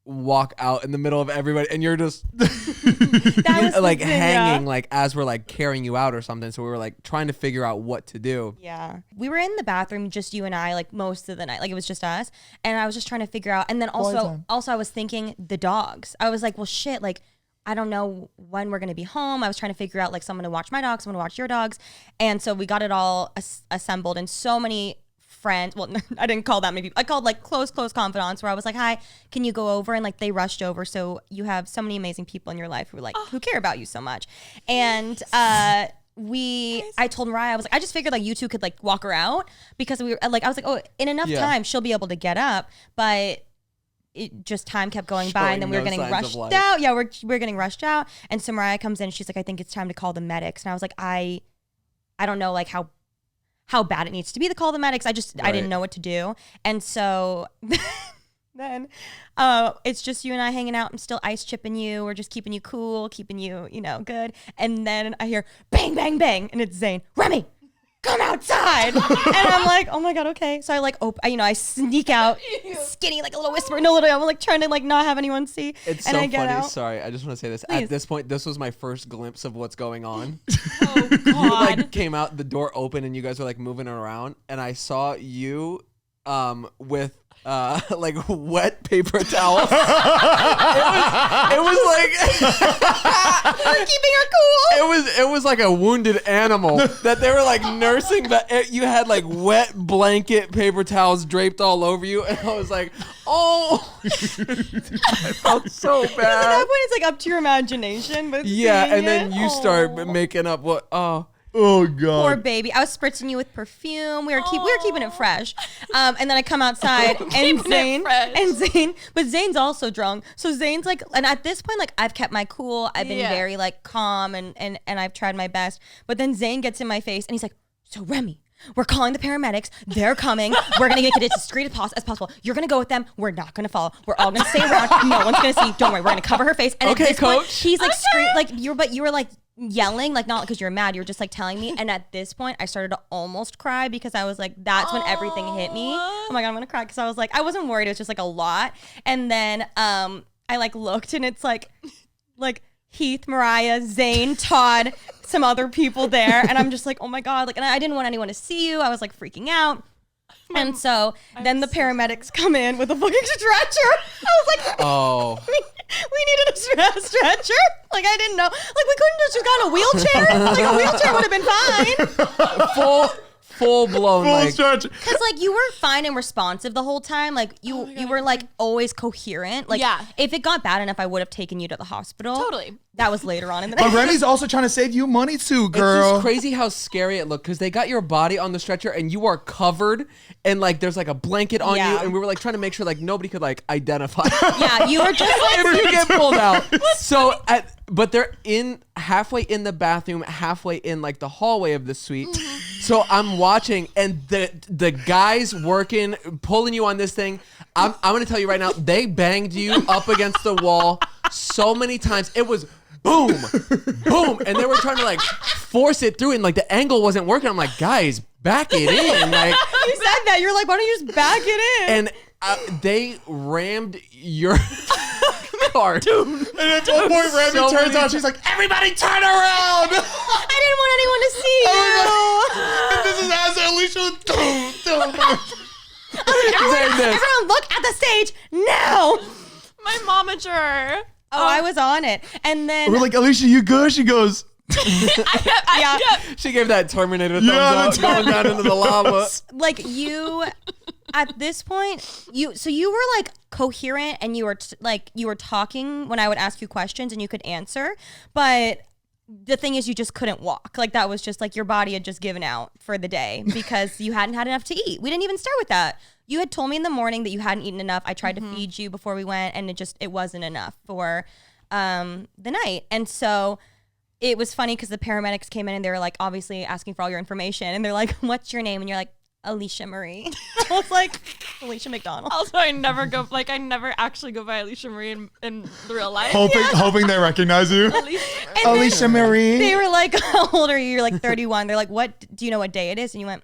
walk out in the middle of everybody, and you're just That was like the thing, hanging yeah. like as we're like carrying you out or something. So we were like trying to figure out what to do. Yeah. We were in the bathroom, just you and I, like most of the night. Like it was just us. And I was just trying to figure out. And then also I was thinking the dogs. I was like, well, shit, like I don't know when we're going to be home. I was trying to figure out like someone to watch my dogs, someone to watch your dogs. And so we got it all assembled, and so many friends, well, I didn't call that many people. I called like close confidants where I was like, hi, can you go over? And like they rushed over. So you have so many amazing people in your life who like, who care about you so much. And, I told Mariah, I was like, I just figured like you two could like walk her out, because we were like, I was like, oh, in enough Yeah. time, she'll be able to get up. But it just time kept going by, and then we were Showing no getting signs of rushed life. out. Yeah, we're getting rushed out. And so Mariah comes in and she's like, I think it's time to call the medics. And I was like, I don't know like how bad it needs to be to call the medics. I Right. didn't know what to do. And so then it's just you and I hanging out. I'm still ice chipping you. We're just keeping you cool, keeping you, good. And then I hear bang, bang, bang. And it's Zane. Remi, come outside. And I'm like, oh my God, okay. So I like, I sneak out skinny, like a little whisper. No, literally, I'm like trying to like not have anyone see. It's and so I get funny. out. Sorry, I just want to say this. Please. At this point, this was my first glimpse of what's going on. Oh, You God. like came out, the door open, and you guys were like moving around, and I saw you with like wet paper towels. it was like We're keeping her cool. it was like a wounded animal that they were like nursing, but you had like wet blanket paper towels draped all over you, and I was like, oh, I felt so At that bad. point, it's like up to your imagination. But Yeah, seeing and then it, you start aw. making up what? Oh God. Poor baby. I was spritzing you with perfume. We were keeping it fresh. And then I come outside and Keeping it fresh. But Zane's also drunk. So Zane's like, and at this point, like I've kept my cool. I've been Yeah. very like calm and I've tried my best. But then Zane gets in my face and he's like, so Remi, we're calling the paramedics. They're coming. We're going to make it as discreet as possible. You're going to go with them. We're not going to follow. We're all going to stay around. No one's going to see. Don't worry. We're going to cover her face. And Okay, at this point, coach. he's like screaming, you were like yelling, like not because you're mad. You're just like telling me. And at this point, I started to almost cry because I was like, that's when everything hit me. Oh my God, I'm going to cry. Because I was like, I wasn't worried. It was just like a lot. And then I like looked and it's like Heath, Mariah, Zane, Todd, some other people there. And I'm just like, oh my God. Like, and I didn't want anyone to see you. I was like freaking out. And so then the paramedics come in with a fucking stretcher. I was like, Oh. we needed a stretcher. Like, I didn't know. Like, we couldn't have just gotten a wheelchair. Like, a wheelchair would have been fine. Full blown, like, stretch. Because, like, you were fine and responsive the whole time. Like, you were, like, always coherent. Like, Yeah. if it got bad enough, I would have taken you to the hospital. Totally. That was later on in the night. But Remi's also trying to save you money too, it's girl. just crazy how scary it looked because they got your body on the stretcher and you are covered and like there's like a blanket on you Yeah. and we were like trying to make sure like nobody could like identify Yeah, you were just like, if you get pulled out. But they're halfway in the bathroom, halfway in like the hallway of the suite. So I'm watching and the guys working, pulling you on this thing. I'm gonna tell you right now, they banged you up against the wall so many times. It was boom, boom, and they were trying to like force it through, and like the angle wasn't working. I'm like, guys, back it in. Like you said that. You're like, why don't you just back it in? And they rammed your car. And at one point, Remi so turns many- out, she's like, everybody turn around! I didn't want anyone to see you. And this is as Alicia. Everyone look at the stage now. My momager. Oh, I was on it. And then We're like, Alicia, you good? She goes, yeah, She gave that Terminator thumbs Yeah, up, the going down into the lava. like you at this point, you were like coherent and you were talking when I would ask you questions and you could answer, but the thing is you just couldn't walk. Like that was just like your body had just given out for the day because you hadn't had enough to eat. We didn't even start with that. You had told me in the morning that you hadn't eaten enough. I tried to feed you before we went and it wasn't enough for the night. And so it was funny because the paramedics came in and they were like obviously asking for all your information and they're like, what's your name? And you're like, Alicia Marie. I was like, Alicia McDonald. Also, I never actually go by Alicia Marie in real life. hoping they recognize you. And Alicia Marie. They were like, how old are you? You're like 31. They're like, what? Do you know what day it is? And you went,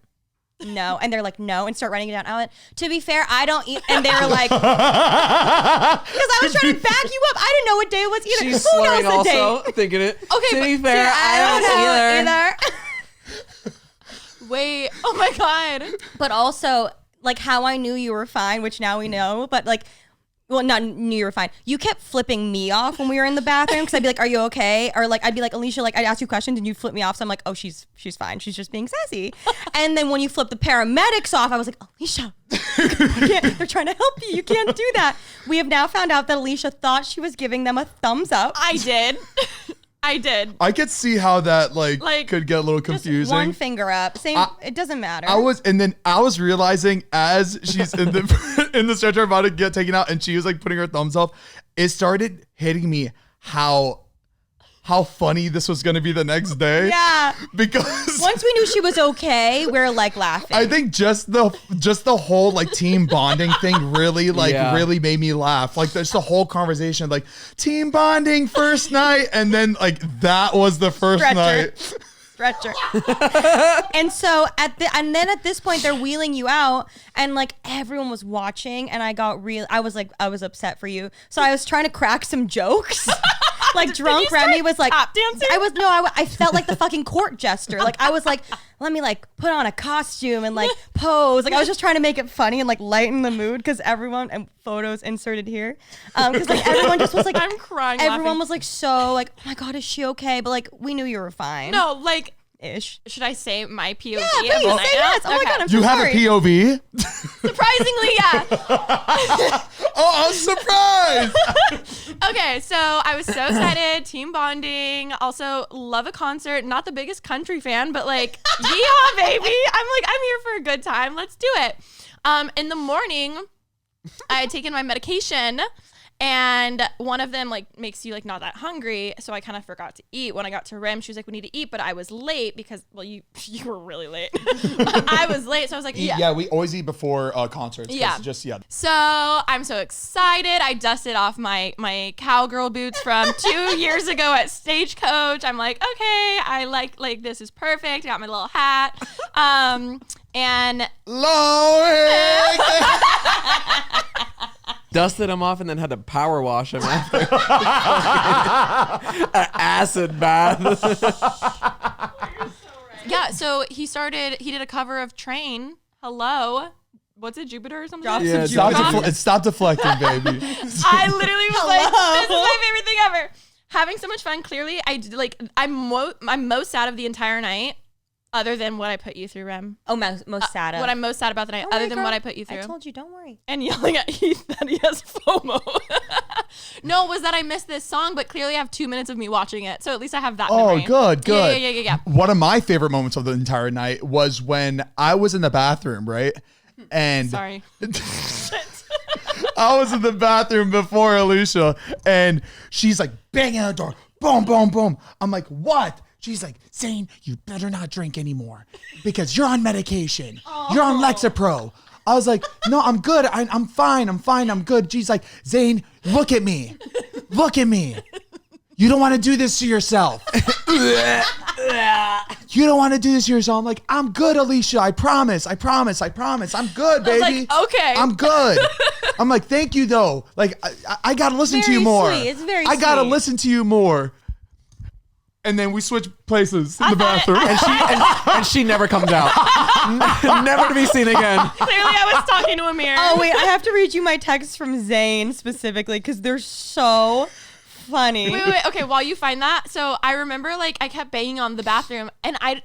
no. And they're like, no. And start writing it down. I went, to be fair, I don't eat. And they were like, because I was trying to back you up. I didn't know what day it was either. She's Who slurring knows the also, date? thinking it. Okay, to be but fair, I don't either. Wait, oh my God. But also, like, how I knew you were fine, which now we know, but like, well, not knew you were fine. You kept flipping me off when we were in the bathroom because I'd be like, "Are you okay?" Or like, I'd be like, "Alicia," like I'd ask you questions and you'd flip me off. So I'm like, "Oh, she's fine. She's just being sassy." And then when you flip the paramedics off, I was like, "Alicia, they're trying to help you. You can't do that." We have now found out that Alicia thought she was giving them a thumbs up. I did. I did. I could see how that like could get a little Just confusing. one finger up. Same. It doesn't matter. I was realizing as she's in the in the stretcher about to get taken out and she was like putting her thumbs up, it started hitting me how funny this was gonna be the next day. Yeah. Because once we knew she was okay, we were like laughing. I think just the whole like team bonding thing really really made me laugh. Like there's the whole conversation like team bonding first night and then like that was the first night. Stretcher. And so and then at this point they're wheeling you out and like everyone was watching and I was upset for you. So I was trying to crack some jokes. Like drunk Remi was like tap dancing? I felt like the fucking court jester. Like I was like, let me like put on a costume and like pose. Like I was just trying to make it funny and like lighten the mood because everyone and photos inserted here. Because like everyone just was like I'm crying. Everyone laughing. was like so like, oh my God, is she okay? But like we knew you were fine. No, like Ish. should I say my POV? Yeah, of please the say night yes. now? Oh my Okay. God, I'm so You have sorry. a POV? Surprisingly, yeah. Oh, I'm surprised. Okay, so I was so excited. Team bonding. Also, love a concert. Not the biggest country fan, but like, yeehaw, baby. I'm here for a good time. Let's do it. In the morning, I had taken my medication. And one of them like makes you like not that hungry, so I kind of forgot to eat. When I got to Rem, she was like, "We need to eat," but I was late because you were really late. I was late, so I was like, Yeah, we always eat before concerts. 'Cause Yeah. So I'm so excited. I dusted off my cowgirl boots from 2 years ago at Stagecoach. I'm like, okay, I like this is perfect. I got my little hat. And Lord. Dusted him off and then had to power wash him after. An acid bath. Yeah, so he did a cover of Train. Hello. What's it, Jupiter or something? Drops Yeah, of stop Jupiter. Stop deflecting, baby. I literally was like, this is my favorite thing ever. Having so much fun. Clearly, I'm most sad of the entire night, other than what I put you through, Rem. Oh, most sad. What I'm most sad about the night, Don't other worry, than girl. what I put you through. I told you, don't worry. And yelling at Heath that he has FOMO. No, was that I missed this song, but clearly I have 2 minutes of me watching it. So at least I have that memory. Good. Yeah. One of my favorite moments of the entire night was when I was in the bathroom, right? And Sorry. I was in the bathroom before Alicia, and she's like banging on the door, boom, boom, boom. I'm like, what? She's like, Zane, you better not drink anymore because you're on medication. You're on Lexapro. I was like, no, I'm good. I'm fine. I'm good. She's like, Zane, look at me. You don't want to do this to yourself. You don't want to do this to yourself. I'm like, I'm good, Alicia. I promise. I'm good, baby. I was like, okay. I'm good. I'm like, thank you, though. Like, I got to listen to you Very more. sweet. It's very I got to sweet. listen to you more. And then we switch places in the bathroom. And she never comes out. Never to be seen again. Clearly I was talking to a mirror. Oh, wait. I have to read you my texts from Zane specifically because they're so funny. Wait. Okay, while you find that, so I remember like I kept banging on the bathroom, and I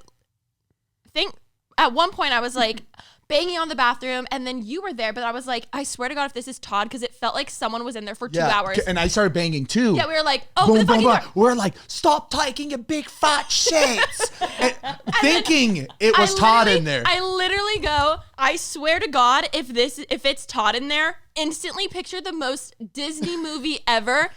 think at one point I was like banging on the bathroom, and then you were there, but I was like, I swear to God, if this is Todd, because it felt like someone was in there for 2 hours. And I started banging too. Yeah, we were like, oh, the fucking door. We're like, stop taking a big fat shit. Thinking it was Todd in there. I literally go, I swear to God, if it's Todd in there, instantly picture the most Disney movie ever.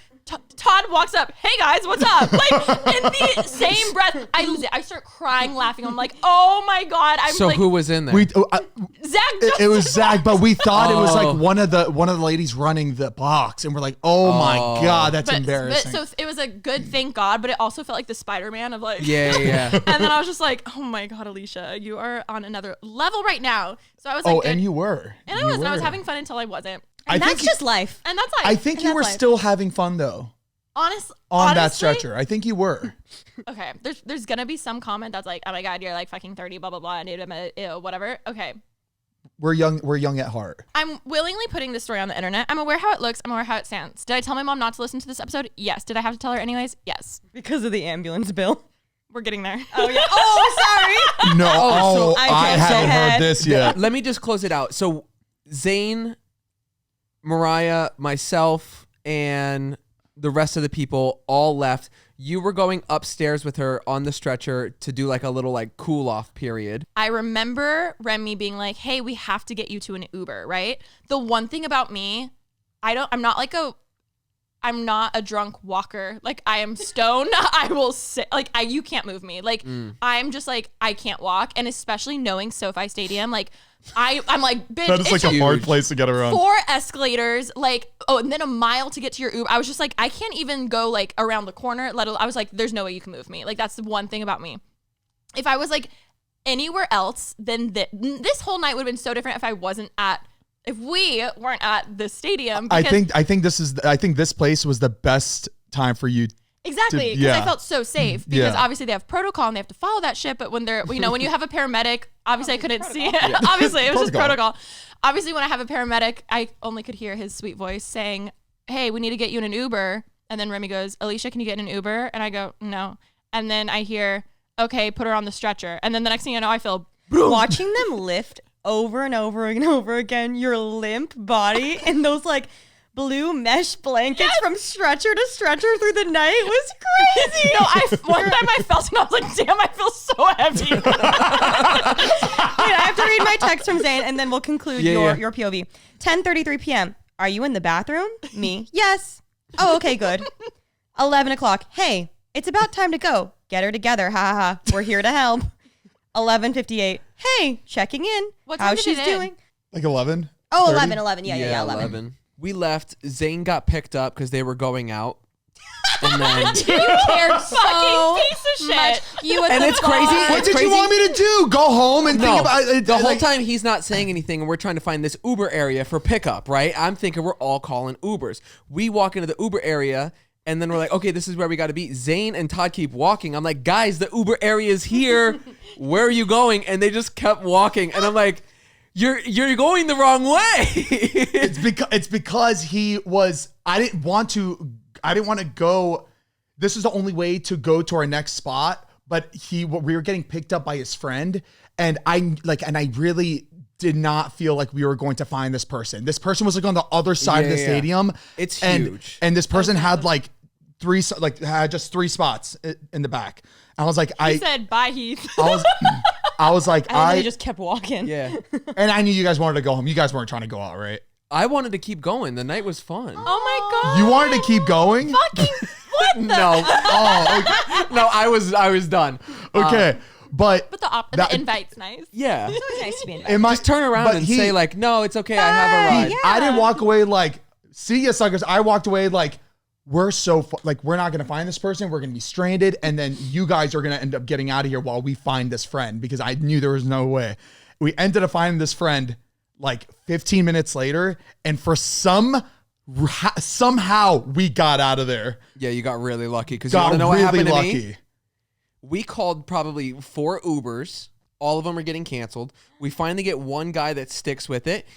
Todd walks up, hey guys, what's up? Like in the same breath, I lose it. I start crying, laughing. I'm like, oh my God. I'm So like, who was in there? Zach. It was Zach, but we thought it was like one of the ladies running the box, and we're like, oh my God, that's embarrassing. So it was a good, thank God, but it also felt like the Spider-Man of like, Yeah. And then I was just like, oh my God, Alicia, you are on another level right now. So I was like, Oh, good. and you were. And I was having fun until I wasn't. And that's just life. And that's like, I think you were still having fun though. honestly, On that stretcher. I think you were. Okay, there's gonna be some comment that's like, oh my God, you're like fucking 30, blah blah blah, and ew, whatever. Okay, We're young at heart. I'm willingly putting this story on the internet. I'm aware how it looks. I'm aware how it sounds. Did I tell my mom not to listen to this episode? Yes. Did I have to tell her anyways? Yes. Because of the ambulance bill. We're getting there. Oh, yeah. Oh, sorry. No, so I haven't heard this yet. Let me just close it out. So Zane, Mariah, myself, and the rest of the people all left. You were going upstairs with her on the stretcher to do like a little like cool off period. I remember Remi being like, hey, we have to get you to an Uber, right? The one thing about me, I'm not a drunk walker. Like, I am stoned. I will sit. Like, you can't move me. Like, I'm just like, I can't walk. And especially knowing SoFi Stadium, like, I'm like, bitch, That is like a hard place to get around. 4 escalators, like, and then a mile to get to your Uber. I was just like, I can't even go like around the corner. I was like, there's no way you can move me. Like, that's the one thing about me. If I was like anywhere else, then this whole night would have been so different if we weren't at the stadium. I think this place was the best time for you. Exactly, because I felt so safe. Because obviously they have protocol and they have to follow that shit. But when they're, when you have a paramedic, obviously I couldn't see it. Obviously, it was just protocol. Obviously, when I have a paramedic, I only could hear his sweet voice saying, hey, we need to get you in an Uber. And then Remi goes, Alicia, can you get in an Uber? And I go, no. And then I hear, okay, put her on the stretcher. And then the next thing I know, I feel watching them lift over and over and over again your limp body in those like blue mesh blankets from stretcher to stretcher through the night was crazy. No, one time I felt it and I was like, damn, I feel so heavy. Wait, I have to read my text from Zane and then we'll conclude your POV. 10:33 p.m. Are you in the bathroom? Me. Yes. Oh, okay, good. 11 o'clock. Hey, it's about time to go. Get her together. Ha ha ha. We're here to help. 11:58. Hey, checking in. What time How did she's it doing? end? Like 11? Oh, 30? 11. Yeah, 11. We left. Zane got picked up because they were going out. And then cared so Fucking piece of shit. much. You And it's crazy. What It's did you crazy. want me to do? Go home and think about it? The whole Like, time he's not saying anything, and we're trying to find this Uber area for pickup, right? I'm thinking we're all calling Ubers. We walk into the Uber area, and then we're like, okay, this is where we got to be. Zane and Todd keep walking. I'm like, guys, the Uber area is here. Where are you going? And they just kept walking, and I'm like, you're going the wrong way. it's because he was. I didn't want to go. This is the only way to go to our next spot. But we were getting picked up by his friend, and I really did not feel like we were going to find this person. This person was like on the other side of the stadium. It's and, huge. And this person had like had just 3 spots in the back. I was like, He said, bye, Heath. I was like, I just kept walking. Yeah. and I knew you guys wanted to go home. You guys weren't trying to go out, right? I wanted to keep going. The night was fun. Oh my God. You wanted to keep going? Fucking what the? No. Oh, okay. No, I was done. Okay. But But the invite's nice. Yeah. It's nice to be invited. it might Just turn around but and say like, no, it's okay. I have a ride. Yeah. I didn't walk away like, see ya, suckers. I walked away like, we're not going to find this person. We're going to be stranded. And then you guys are going to end up getting out of here while we find this friend, because I knew there was no way. We ended up finding this friend like 15 minutes later. And for somehow we got out of there. Yeah, you got really lucky because you Got want to know what really happened to lucky. me? We called probably 4 Ubers. All of them are getting canceled. We finally get one guy that sticks with it,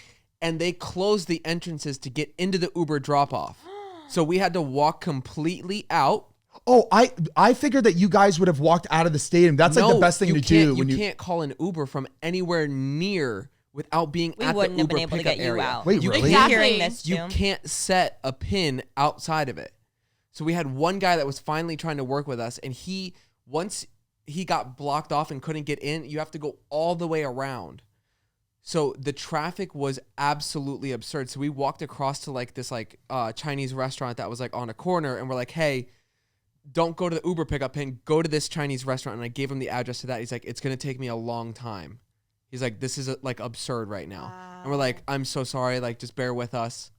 and they close the entrances to get into the Uber drop-off. So we had to walk completely out. Oh, I figured that you guys would have walked out of the stadium. That's like the best thing to do. You can't call an Uber from anywhere near without being We at the wouldn't have Uber been able to pickup get you area. out. Wait, You really? can't- Hearing this You too. can't set a pin outside of it. So we had one guy that was finally trying to work with us, and once he got blocked off and couldn't get in, you have to go all the way around. So the traffic was absolutely absurd. So we walked across to like this Chinese restaurant that was like on a corner, and we're like, hey, don't go to the Uber pickup pin, go to this Chinese restaurant. And I gave him the address to that. He's like, it's going to take me a long time. He's like, this is like absurd right now. And we're like, I'm so sorry. Like, just bear with us.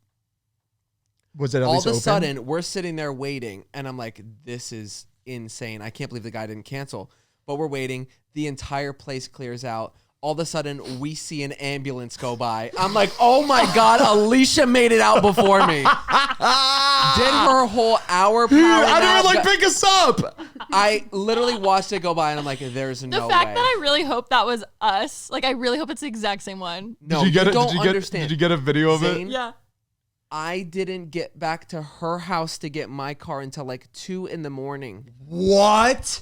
Was it at All least of a open? sudden, we're sitting there waiting, and I'm like, this is insane. I can't believe the guy didn't cancel. But we're waiting. The entire place clears out. All of a sudden, we see an ambulance go by. I'm like, oh my God, Alicia made it out before me. Did her whole hour power I nap. didn't pick us up. I literally watched it go by, and I'm like, there's The no fact way. that I really hope that was us. Like, I really hope it's the exact same one. No, Did you get it? don't Did you understand. Did you get a video of Zane, it? Yeah. I didn't get back to her house to get my car until like 2 a.m. What?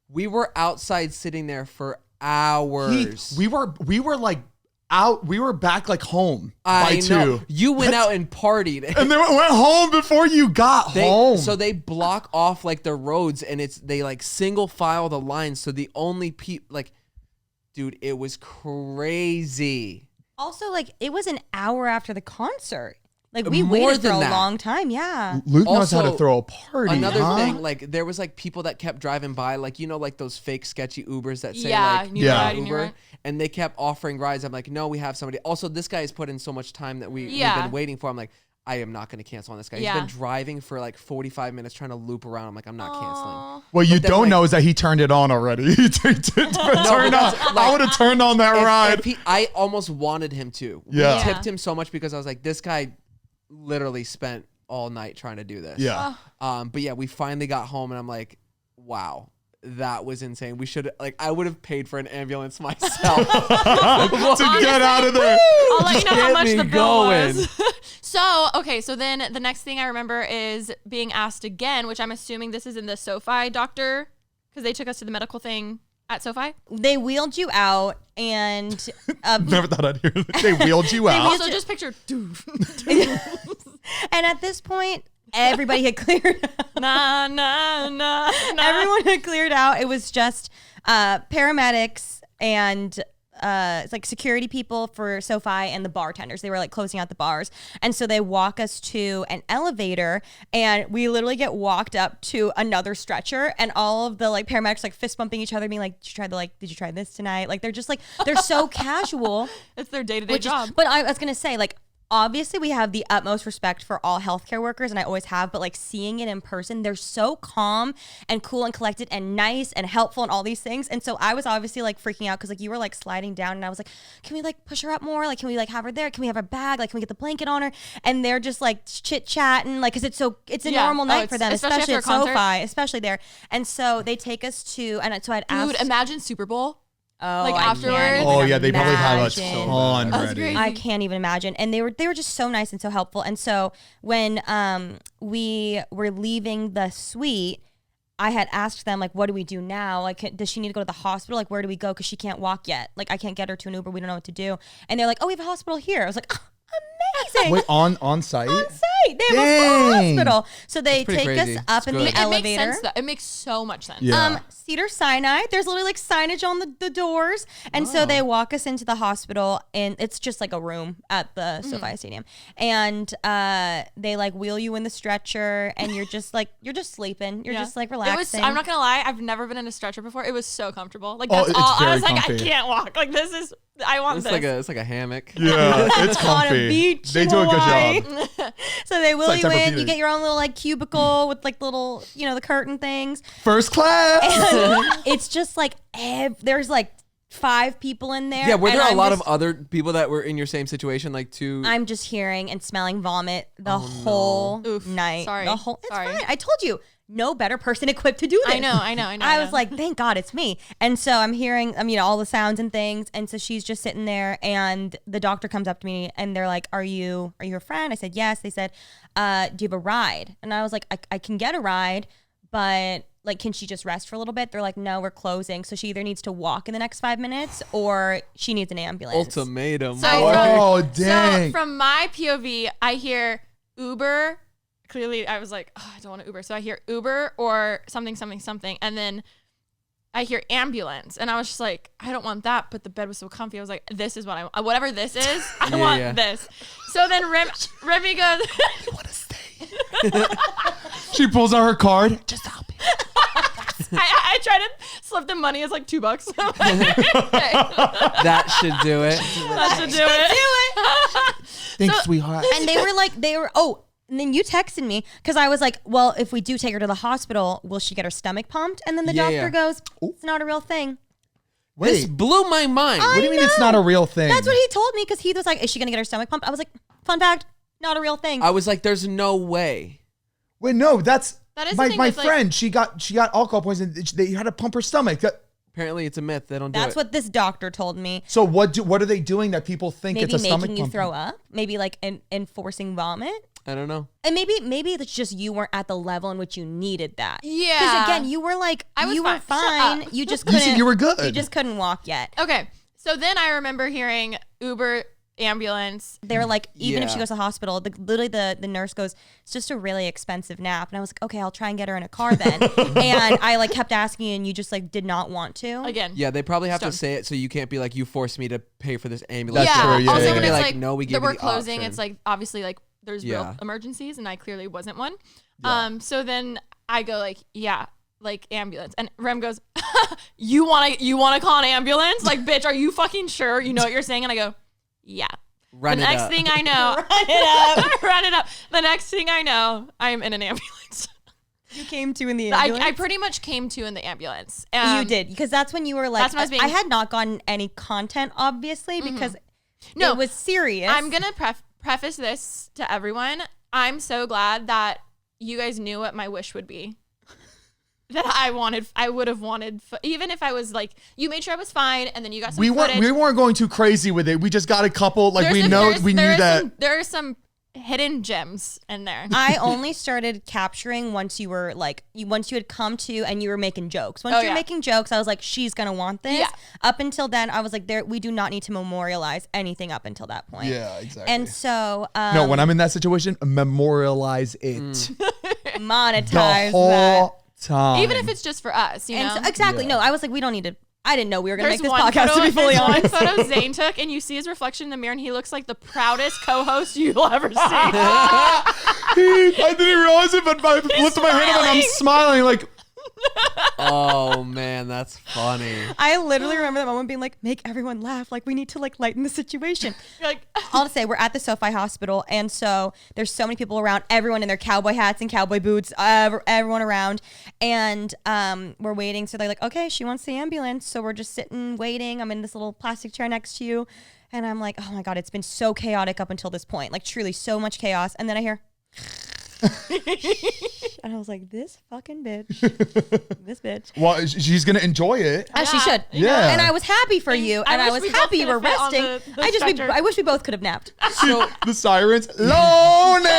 We were outside sitting there for hours. We were like out. We were back like home I by 2. know. You went out and partied. And then went home before you got home. So they block off like the roads, and they like single file the lines. So the only people dude, it was crazy. Also, like, it was an hour after the concert. Like, we More waited for than a that. long time. Yeah. Luke knows how to Also, throw a party. Another huh? thing, like there was like people that kept driving by, like like those fake sketchy Ubers that say Yeah, like new Yeah. ride, new Uber, ride. and they kept offering rides. I'm like, no, we have somebody. Also, this guy has put in so much time that we've Yeah. been waiting for. I'm like, I am not going to cancel on this guy. Yeah. He's been driving for like 45 minutes trying to loop around. I'm like, I'm not canceling. What you then, don't like- know is that he turned it on already. He turned on. I would have turned on that ride. I almost wanted him to. Yeah. We tipped him so much because I was like, this guy literally spent all night trying to do this. Yeah. But yeah, we finally got home, and I'm like, wow, that was insane. We should I would have paid for an ambulance myself. To get out of there. I'll let you know how Get much me the bill going. was. So then the next thing I remember is being asked again, which I'm assuming this is in the Sofi doctor, because they took us to the medical thing at Sofi. They wheeled you out, and Never thought I'd hear that. They wheeled you out. Also, just picture, and at this point, everybody had cleared out. nah, nah, nah, nah. Everyone had cleared out. It was just paramedics and it's like security people for SoFi and the bartenders. They were like closing out the bars. And so they walk us to an elevator, and we literally get walked up to another stretcher, and all of the like paramedics like fist bumping each other, being like, did you try this tonight? Like, they're just like, they're so casual. It's their day-to-day Which is- job. but I was going to say, like, obviously we have the utmost respect for all healthcare workers, and I always have, but like seeing it in person, they're so calm and cool and collected and nice and helpful and all these things. And so I was obviously like freaking out because like you were like sliding down, and I was like, can we like push her up more? Like, can we like have her there? Can we have her bag? Like, can we get the blanket on her? And they're just like chit chatting, like, cause it's a normal night for them, especially at SoFi, especially there. And so they take us to, and so I'd asked. Dude, imagine Super Bowl. Oh, like I afterwards. can't Oh even yeah, they probably have a imagine. ton That's ready. crazy. I can't even imagine. And they were just so nice and so helpful. And so when we were leaving the suite, I had asked them, like, what do we do now? Like, does she need to go to the hospital? Like, where do we go? Because she can't walk yet. Like, I can't get her to an Uber. We don't know what to do. And they're like, oh, we have a hospital here. I was like, oh, amazing. Wait, on site? On site. They have a full Dang. hospital. So they pretty take crazy. us up It's in good. the It elevator. makes sense though. It makes so much sense. Yeah. Cedar Sinai. There's literally like signage on the doors. And so they walk us into the hospital, and it's just like a room at the SoFi Stadium. And they like wheel you in the stretcher, and you're just sleeping. You're just like relaxing. I'm not gonna lie, I've never been in a stretcher before. It was so comfortable. Like Oh, that's it's all. I very was like, comfy. I can't walk. Like this is. I want It's this. like a hammock. Yeah, it's on a comfy. beach They in do a good Hawaii. job. So they wheel like you in. Tempur-Pedic. You get your own little like cubicle with like little, the curtain things. First class. It's just like there's like 5 people in there. Yeah, were and there a I'm lot just- of other people that were in your same situation? Like two. I'm just hearing and smelling vomit the whole Oof, night. sorry. The whole. It's Sorry. fine. I told you, no better person equipped to do this. I know. I was like, thank God it's me. And so I'm hearing, all the sounds and things. And so she's just sitting there, and the doctor comes up to me, and they're like, "Are you her friend?" I said, "Yes." They said, "Do you have a ride?" And I was like, I can get a ride, but like, can she just rest for a little bit? They're like, "No, we're closing." So she either needs to walk in the next 5 minutes, or she needs an ambulance. Ultimatum. So Oh, So dang. from my POV, I hear Uber. Clearly, I was like, oh, I don't want to Uber. So I hear Uber or something, and then I hear ambulance, and I was just like, I don't want that. But the bed was so comfy. I was like, this is what I want. Whatever this is, I want this. So then Remi goes, You want to stay? She pulls out her card. Just help me. I try to slip the money as like $2. That should do it. That should do it. Thanks, sweetheart. And and then you texted me because I was like, well, if we do take her to the hospital, will she get her stomach pumped? And then the doctor goes, it's not a real thing. This Wait, blew my mind. what do you mean it's not a real thing? That's what he told me, because he was like, is she going to get her stomach pumped? I was like, fun fact, not a real thing. I was like, there's no way. Wait, no, that is the my thing my with, like- friend. She got alcohol poisoning. They had to pump her stomach. Apparently, it's a myth. They don't do That's it. what this doctor told me. So what are they doing that people think Maybe it's a stomach making you pump? throw up. Maybe like enforcing vomit. I don't know. And maybe it's just you weren't at the level in which you needed that. Yeah. Because again, you were like, I was you were fine. Shut fine. You just You couldn't. said you were good. You just couldn't walk yet. Okay. So then I remember hearing Uber, ambulance. They were like, even if she Yeah. goes to the hospital, literally the nurse goes, it's just a really expensive nap. And I was like, okay, I'll try and get her in a car then. And I like kept asking, and you just like did not want to. Again. Yeah, they probably have Stone. to say it so you can't be like, you forced me to pay for this ambulance. That's yeah. true, yeah, Also, yeah, when yeah. it's Like, like, no, we that gave you we're the closing, option. it's like obviously like there's Yeah. real emergencies, and I clearly wasn't one. So then I go like, yeah, like ambulance, and Rem goes, you wanna call an ambulance? Like, bitch, are you fucking sure you know what you're saying? And I go, yeah. Run The it next up. thing I know, run it up. The next thing I know, I'm in an ambulance. You came to in the ambulance. I pretty much came to in the ambulance. You did, because that's when you were like, That's when I was being- I had not gotten any content, obviously, because No, it was serious. I'm gonna preface this to everyone. I'm so glad that you guys knew what my wish would be. That I would have wanted, even if I was like, you made sure I was fine, and then you got some We footage. weren't going too crazy with it. We just got a couple. Like we knew that. There are some hidden gems in there. I only started capturing once you were like, once you had come to and you were making jokes. Once you were making jokes, I was like, she's gonna want this. Yeah. Up until then, I was like, we do not need to memorialize anything up until that point. Yeah, exactly. And so, No, when I'm in that situation, memorialize it monetize the that. whole time. Even if it's just for us, you know. And so, exactly. No, I was like, we don't need to. I didn't know we were gonna There's make this one podcast. photo, To be fully there's honest, one photo Zane took, and you see his reflection in the mirror, and he looks like the proudest co-host you'll ever see. I didn't realize it, but I lifted my hand up and I'm smiling like, Oh man, that's funny. I literally remember that moment being like, make everyone laugh. Like, we need to like lighten the situation. You're like, I'll just say we're at the Sofi hospital, and so there's so many people around, everyone in their cowboy hats and cowboy boots, everyone around, and we're waiting. So they're like, okay, she wants the ambulance. So we're just sitting, waiting. I'm in this little plastic chair next to you, and I'm like, oh my God, it's been so chaotic up until this point. Like, truly so much chaos. And then I hear... and I was like, this fucking bitch. This bitch. Well, she's gonna enjoy it. As she should. Yeah. And I was happy for you. And I wish was we both happy you were could've fit on resting. the stretcher. I wish we both could have napped. So The sirens. Lonely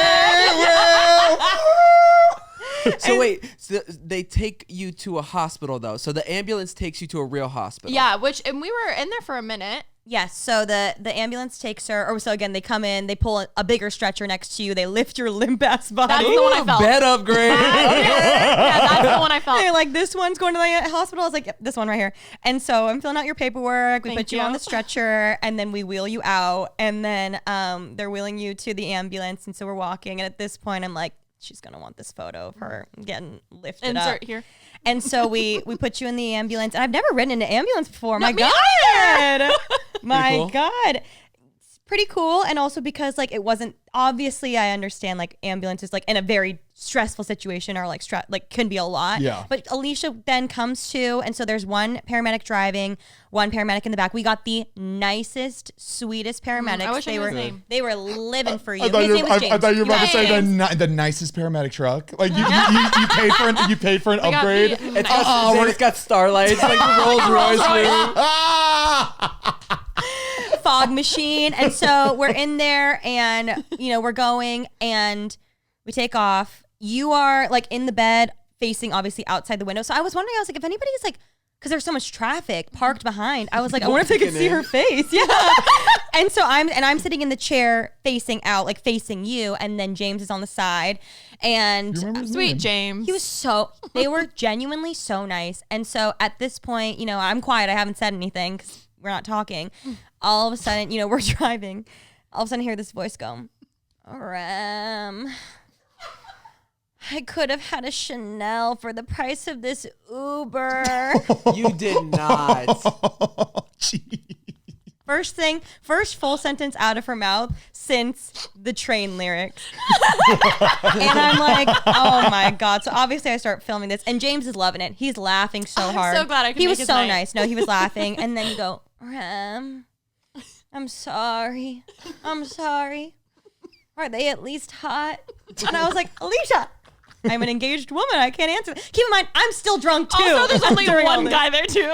Will. So wait, so they take you to a hospital though. So the ambulance takes you to a real hospital. yeah, and we were in there for a minute. Yes. So the ambulance takes her. Or so again, they come in. They pull a bigger stretcher next to you. They lift your limp ass body. That's the one I felt. Bed upgrade. Yeah, that's the one I felt. They're like, this one's going to the hospital. I was like, yep, this one right here. And so I'm filling out your paperwork. We Thank put you you. on the stretcher, and then we wheel you out. And then they're wheeling you to the ambulance. And so we're walking. And at this point, I'm like, she's going to want this photo of her getting lifted up. Insert here. And so we put you in the ambulance. And I've never ridden in an ambulance before. No, My me God. My cool. God. It's pretty cool. And also because like it wasn't, obviously I understand like ambulances like in a very stressful situation or like can be a lot. Yeah. But Alicia then comes to, and so there's one paramedic driving, one paramedic in the back. We got the nicest, sweetest paramedics. I wish I knew his name. They were living for you. I thought His you name was James. I thought you were about to say James. the nicest paramedic truck. Like you paid for an got upgrade. the It's got, it's got starlights, like Rolls Royce. Fog machine. And so we're in there and, we're going and we take off. You are like in the bed facing obviously outside the window. So I was wondering, if anybody's like, because there's so much traffic parked behind, I was like, I wonder if they could see her face. Yeah. And so I'm sitting in the chair facing out, like facing you. And then James is on the side. And Sweet James. they were genuinely so nice. And so at this point, I'm quiet. I haven't said anything because we're not talking. All of a sudden, we're driving. All of a sudden I hear this voice go, I could have had a Chanel for the price of this Uber. You did not. First full sentence out of her mouth since the train lyrics. And I'm like, oh my God. So obviously I start filming this and James is loving it. He's laughing so hard. I'm so glad I could He make was his so night. nice. No, he was laughing. And then you go, Rem, I'm sorry. Are they at least hot? And I was like, Alicia, I'm an engaged woman. I can't answer. Keep in mind, I'm still drunk too. Also, there's only during all one this. guy there too.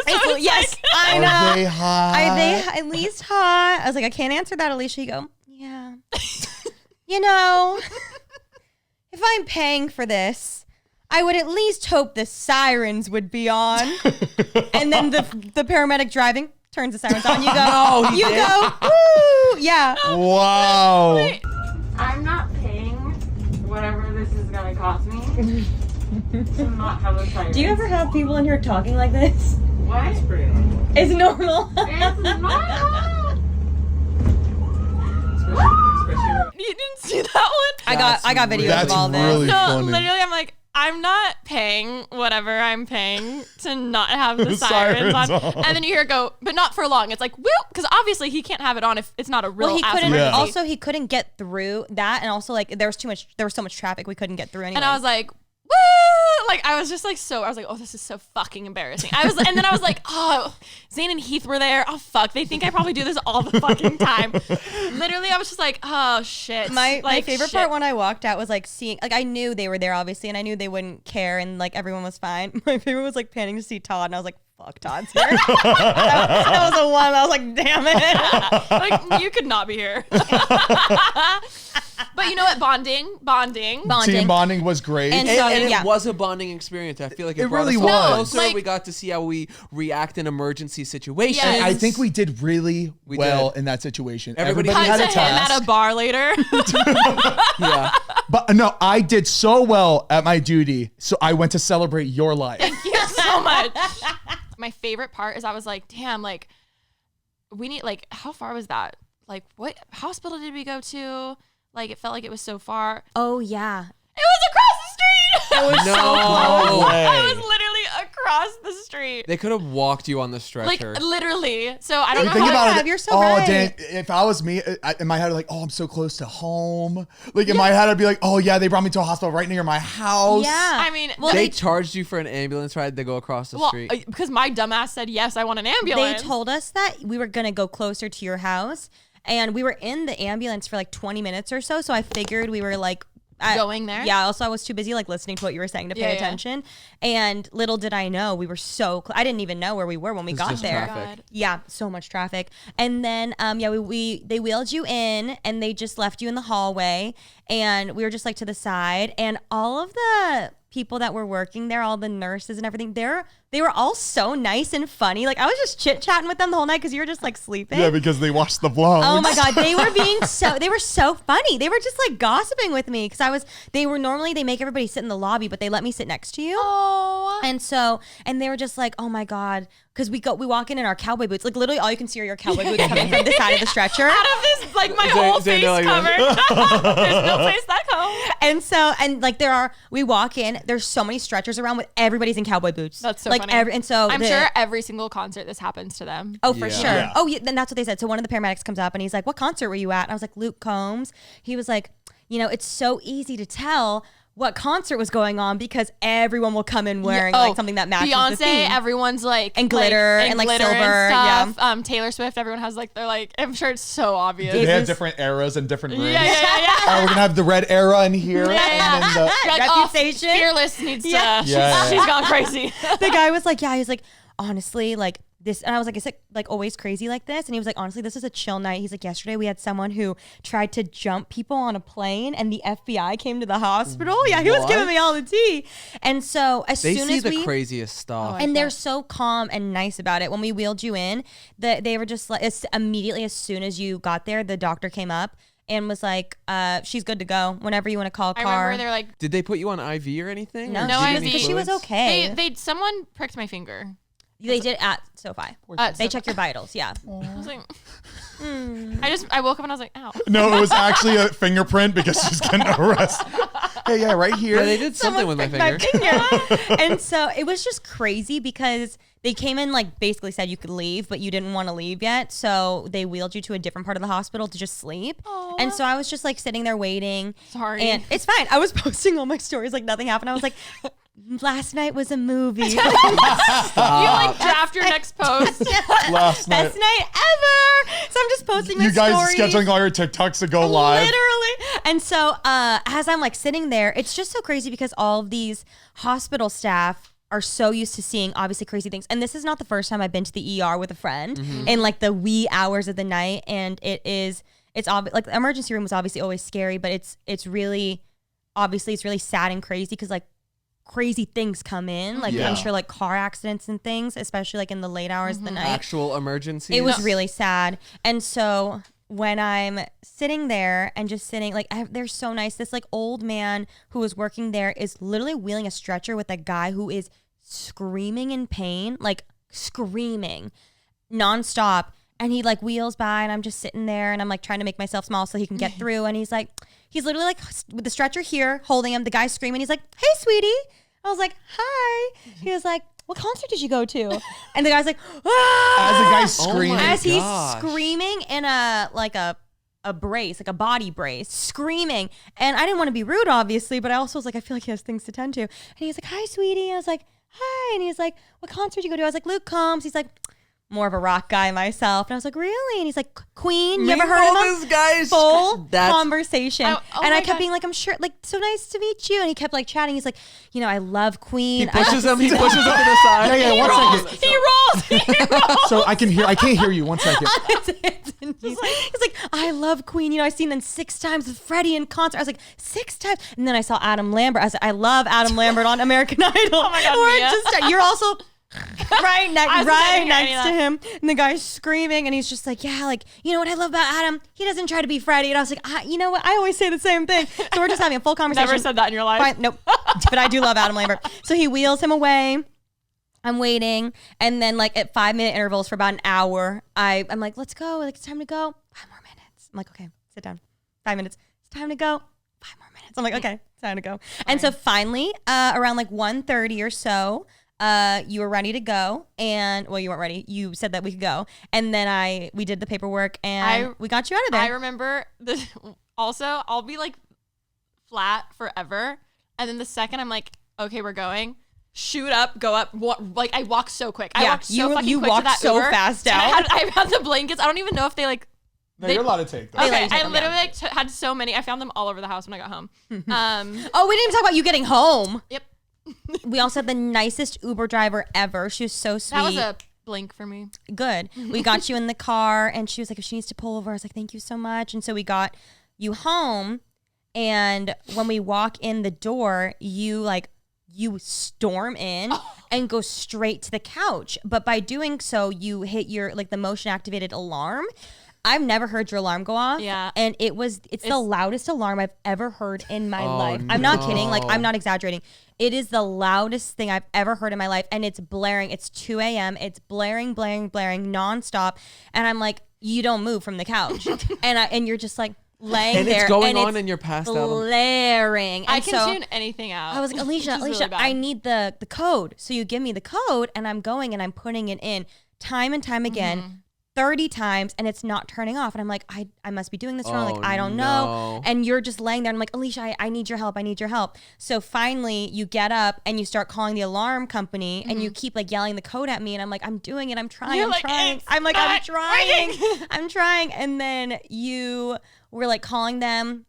So Yes, I know. Are they hot? Are they at least hot? I was like, I can't answer that, Alicia. You go, yeah. If I'm paying for this, I would at least hope the sirens would be on. And then the paramedic driving turns the sirens on. You go, he did? go, woo, yeah. Wow. I'm not paying whatever this is gonna cost me to not have a siren. Do you ever have people in here talking like this? What? It's pretty normal. It's normal. It's normal. Especially You didn't see that one? I got videos That's of all this. really No, funny. literally, I'm like, I'm not paying whatever I'm paying to not have the The sirens sirens on. on. And then you hear it go, but not for long. It's like, woo, because obviously he can't have it on if it's not a real Well, he ass couldn't. emergency. Also, he couldn't get through that, and also like there was so much traffic we couldn't get through anyway. And I was like, woo! Like I was just like I was like, oh, this is so fucking embarrassing. And then I was like, oh, Zane and Heath were there. Oh fuck, they think I probably do this all the fucking time. Literally, I was just like, oh shit. my Like, favorite shit. part when I walked out was like seeing, like I knew they were there obviously, and I knew they wouldn't care, and like everyone was fine. My favorite was like panning to see Todd, and I was like, fuck, Todd's here. that was the one. I was like, damn it. Like you could not be here. But you know what? Bonding. Team bonding was great. And And, so, and yeah. it was a bonding experience. I feel like it, It brought really us all was. closer. Like- We got to see how we react in emergency situations. Yes. I think we did really We well did. in that situation. Everybody Everybody Cut had to a him task. at a bar later. Yeah. But no, I did so well at my duty, so I went to celebrate your life. Thank you so much. My favorite part is I was like, damn, like we need like how far was that? Like what hospital did we go to? Like it felt like it was so far. Oh yeah. It was across the street. No I was literally across the street. They could have walked you on the Like stretcher. literally. So I don't You know think how about it. you're so oh, right. Dan, if I was me, in my head, like, oh, I'm so close to home. Like in my head, I'd be like, oh yeah, they brought me to a hospital right near my house. Yeah. I mean, They charged you for an ambulance ride to go across the street. because my dumbass said yes, I want an They ambulance. told us that we were going to go closer to your house. And we were in the ambulance for like 20 minutes or so. So I figured we were like, Going there? Yeah. Also, I was too busy like listening to what you were saying to pay Yeah, yeah. attention. And little did I know, we were so I didn't even know where we were when we It's got just there. traffic. God. Yeah, so much traffic. And then they wheeled you in and they just left you in the hallway and we were just like to the side and all of the people that were working there, all the nurses and everything, they were all so nice and funny. Like I was just chit-chatting with them the whole night because you were just like sleeping. Yeah, because they watched the vlogs. Oh my God, they were so funny. They were just like gossiping with me because they make everybody sit in the lobby, but they let me sit next to you. Oh. And they were just like, oh my God, because we walk in our cowboy boots. Like literally all you can see are your cowboy boots coming from the side of the stretcher. Out of this, like my whole Zane, face like covered. There's no place back home. And like we walk in, there's so many stretchers around with everybody's in cowboy boots. That's so like funny. I'm I'm sure every single concert this happens to them. Oh, for Yeah. sure. Yeah. Oh, yeah. Then that's what they said. So one of the paramedics comes up and he's like, what concert were you at? And I was like, Luke Combs. He was like, it's so easy to tell what concert was going on because everyone will come in wearing like something that matches Beyonce, the theme. everyone's like And glitter and, like, glitter silver, and stuff. Taylor Swift, everyone has like they're like I'm sure it's so obvious. They have different eras and different rooms. Yeah. All right, we're gonna have the red era in here, Yeah. and then the You're like, oh, Reputation. Fearless needs to. Yeah. Yeah. She's gone crazy. The guy was like, he's like, honestly, like this, and I was like, is it like always crazy like this? And he was like, honestly, this is a chill night. He's like, yesterday we had someone who tried to jump people on a plane and the FBI came to the hospital. Yeah, he was What? giving me all the tea. And so as They soon see as the craziest stuff. and they're so calm and nice about it. When we wheeled you in, they were just like, immediately as soon as you got there, the doctor came up and was like, she's good to go whenever you want to call a I car. remember they're like, Did they put you on IV or anything? No, Or No give you IV. any because she was fluids? okay. someone pricked my finger. They did at SoFi. They SoFi. checked your vitals, yeah. I was like, I woke up and I was like, ow. no, it was actually a fingerprint because she's getting arrested. Hey, yeah, right here. Yeah, they did something with my Someone finger. pricked my finger. And so it was just crazy because they came in like basically said you could leave, but you didn't want to leave yet. So they wheeled you to a different part of the hospital to just sleep. Aw. And so I was just like sitting there waiting. Sorry. And it's fine. I was posting all my stories like nothing happened. I was like, last night was a movie. You like draft your next post. Last night. Best night ever. So I'm just posting my You guys stories. scheduling all your TikToks to go live. Literally. And so as I'm like sitting there, it's just so crazy because all of these hospital staff are so used to seeing obviously crazy things. And this is not the first time I've been to the ER with a friend in like the wee hours of the night. And it's like the emergency room was obviously always scary, but it's really sad and crazy because like crazy things come in. Like Yeah. I'm sure like car accidents and things, especially like in the late hours of the night. Actual emergency. It was really sad. And so when I'm sitting there and just sitting, like, they're so nice. This, like, old man who was working there is literally wheeling a stretcher with a guy who is screaming in pain, like, screaming nonstop. And he, like, wheels by, and I'm just sitting there, and I'm, like, trying to make myself small so he can get through. And he's literally, like, with the stretcher here, holding him. The guy's screaming. He's like, hey, sweetie. I was like, hi. He was like, what concert did you go to? And the guy's like, ah! As the guy's screaming. my As he's gosh. screaming in a brace, like a body brace, screaming. And I didn't want to be rude, obviously, but I also was like, I feel like he has things to tend to. And he's like, hi, sweetie. I was like, hi. And he's like, what concert did you go to? I was like, Luke Combs. He's like, more of a rock guy myself. And I was like, really? And he's like, Queen. You ever heard of him? This guy's Full that's conversation. Oh and my I kept God. being like, I'm sure, like, so nice to meet you. And he kept like chatting. He's like, I love Queen. he pushes him to the side. Yeah, one second. He rolls. So I can't hear you. 1 second. He's like, I love Queen. I seen them 6 times with Freddie in concert. I was like, 6 times. And then I saw Adam Lambert. I said, I love Adam Lambert on American Idol. Oh my God, Mia. You're also right I was next getting to him. And the guy's screaming, and he's just like, yeah, like, you know what I love about Adam? He doesn't try to be Freddie. And I was like, you know what? I always say the same thing. So we're just having a full conversation. Never said that in your life. Fine, nope. But I do love Adam Lambert. So he wheels him away. I'm waiting. And then like at 5-minute intervals for about an hour, I'm like, let's go. Like, it's time to go. 5 more minutes. I'm like, okay, sit down. 5 minutes. It's time to go. 5 more minutes. I'm like, okay, time to go. And so finally, around like 1:30 or so, you were ready to go, and well, you weren't ready. You said that we could go, and then we did the paperwork, and we got you out of there. I remember this. Also, I'll be like flat forever, and then the second I'm like, okay, we're going. Shoot up, go up. Like I walk so quick. I walked so fucking quick to that so Uber, fast and out. I had the blankets. I don't even know if they like. No, you're allowed to take them. Okay, I literally like, had so many. I found them all over the house when I got home. Oh, we didn't even talk about you getting home. Yep. We also had the nicest Uber driver ever. She was so sweet. That was a blink for me. Good. We got you in the car, and she was like, if she needs to pull over, I was like, thank you so much. And so we got you home, and when we walk in the door, you storm in and go straight to the couch. But by doing so, you hit your like the motion activated alarm. I've never heard your alarm go off. Yeah. And it's the loudest alarm I've ever heard in my life. I'm not kidding. Like, I'm not exaggerating. It is the loudest thing I've ever heard in my life. And it's blaring. It's 2 a.m. It's blaring nonstop. And I'm like, you don't move from the couch. and you're just like laying And there. it's going and on it's and you're passed out. blaring. I And can so tune anything out. I was like, Alicia, which is really bad. I need the code. So you give me the code, and I'm going and I'm putting it in time and time again. 30 times, and it's not turning off. And I'm like, I must be doing this wrong. Like, I don't know. And you're just laying there. And I'm like, Alicia, I need your help. I need your help. So finally you get up and you start calling the alarm company and you keep like yelling the code at me. And I'm like, I'm doing it. I'm trying. You're I'm like, trying. "It's I'm like, I'm not trying. working." I'm trying. And then you were like calling them,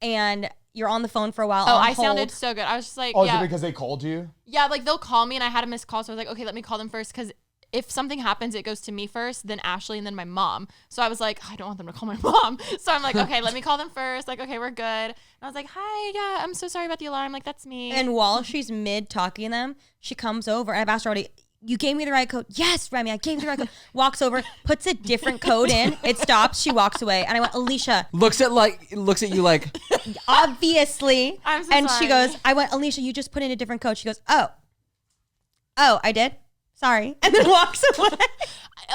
and you're on the phone for a while. Oh, on I hold. sounded so good. I was just like, Oh, is yeah. it because they called you? Yeah, like they'll call me and I had a missed call. So I was like, okay, let me call them first. Because if something happens, it goes to me first, then Ashley, and then my mom. So I was like, I don't want them to call my mom. So I'm like, okay, let me call them first. Like, okay, we're good. And I was like, hi, yeah, I'm so sorry about the alarm. Like, that's me. And while she's mid talking to them, she comes over, and I've asked her already, you gave me the right code. Yes, Remi, I gave you the right code. Walks over, puts a different code in. It stops. She walks away. And I went, Alicia. Looks at you like, Obviously. I'm so and sorry. she goes, I went, Alicia, you just put in a different code. She goes, oh, I did? Sorry. And then walks away.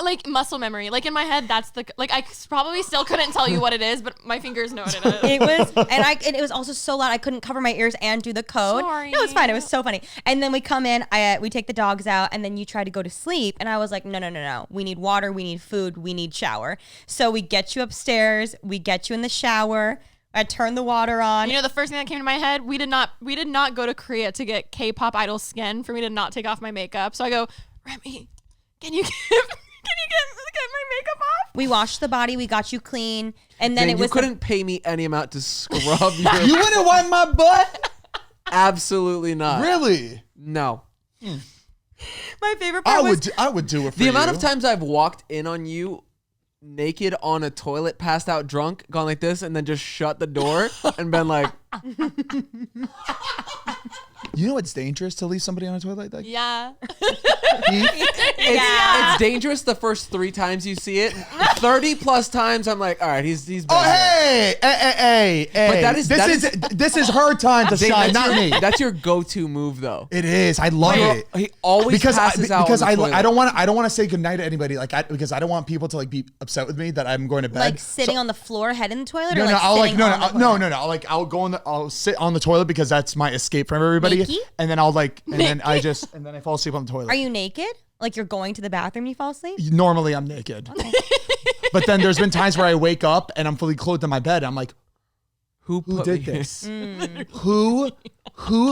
Like muscle memory. Like in my head, that's the, like I probably still couldn't tell you what it is, but my fingers know what it is. It was, and it was also so loud. I couldn't cover my ears and do the code. Sorry. No, it's fine. It was so funny. And then we come in, we take the dogs out, and then you try to go to sleep. And I was like, no. We need water. We need food. We need shower. So we get you upstairs. We get you in the shower. I turn the water on. You know, the first thing that came to my head, we did not go to Korea to get K-pop idol skin for me to not take off my makeup. So I go, Remi, can you get my makeup off? We washed the body. We got you clean. And then Zane, it was you couldn't pay me any amount to scrub your. You wouldn't wipe my butt? Absolutely not. Really? No. my favorite part was I would do it for The you. amount of times I've walked in on you naked on a toilet, passed out drunk, gone like this, and then just shut the door and been like, You know it's dangerous to leave somebody on a toilet like that? Yeah. it's dangerous the first 3 times you see it. 30 plus times, I'm like, all right, he's been Oh, here. hey. But this is her time to Zane, shine, that's not me. That's your go-to move, though. It is. I love it. He always passes out because on the toilet. I don't want to say goodnight to anybody because I don't want people to like be upset with me that I'm going to bed. like sitting on the floor, head in the toilet, No, or no, like I'll like sitting on the toilet? I'll go I'll sit on the toilet because that's my escape from everybody. Naked? And then I'll then I fall asleep on the toilet. Are you naked? Like you're going to the bathroom and you fall asleep? Normally I'm naked. But then there's been times where I wake up and I'm fully clothed in my bed. I'm like, who did this? Who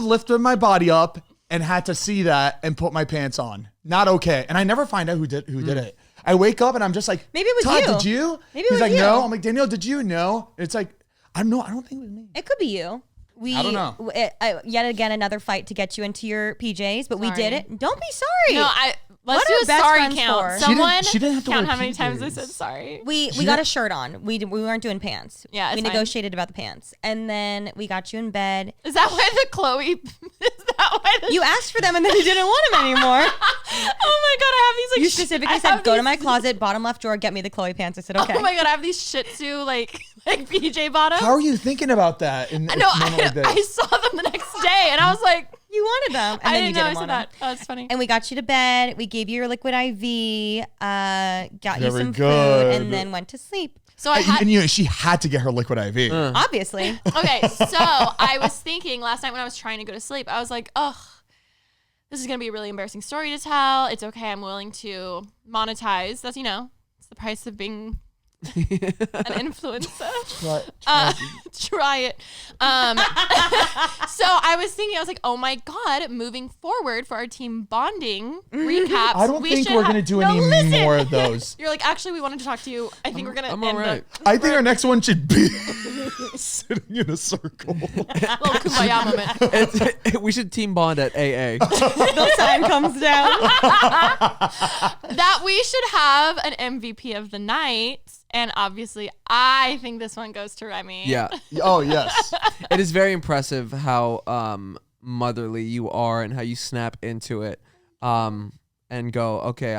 lifted my body up and had to see that and put my pants on? Not okay. And I never find out who did it. I wake up and I'm just like, Maybe it was Todd, you. did you? Maybe it He's was like, you. no. I'm like, Danielle, did you? No. It's like, I don't know. I don't think it was me. It could be you. I don't know. Yet again, another fight to get you into your PJs, but we Sorry. did it. Don't be sorry. No, let's What do are a best sorry friends count. for? Someone She didn't have to count wear how many times I PJs. said sorry. we got a shirt on. We weren't doing pants. Yeah, we it's fine. negotiated about the pants, and then we got you in bed. Is that why the Chloe? Is that why the? You asked for them, and then you didn't want them anymore. Oh my god, I have these like. You specifically I said, have "Go to these- my closet, bottom left drawer, get me the Chloe pants." I said, "Okay." Oh my god, I have these Shih Tzu like PJ bottoms. How are you thinking about that? No, I saw them the next day, and I was like, You wanted them, and I then you didn't know I didn't said want that. them. Oh, that's funny. And we got you to bed. We gave you your liquid IV, got you Very some good. food, and then went to sleep. So I had. and you know, she had to get her liquid IV. Obviously. Okay, so I was thinking last night when I was trying to go to sleep, I was like, ugh, this is gonna be a really embarrassing story to tell. It's okay, I'm willing to monetize. That's it's the price of being an influencer. Try it. So I was thinking, I was like, oh my God, moving forward for our team bonding recaps. I don't think we're going to do any more of those. You're like, actually, we wanted to talk to you. I think we're going to end right. I think our next one should be sitting in a circle. little kumbaya moment. We should team bond at AA. The sign comes down. That we should have an MVP of the night. And obviously, I think this one goes to Remi. Yeah. Oh, yes. It is very impressive how motherly you are and how you snap into it and go, okay,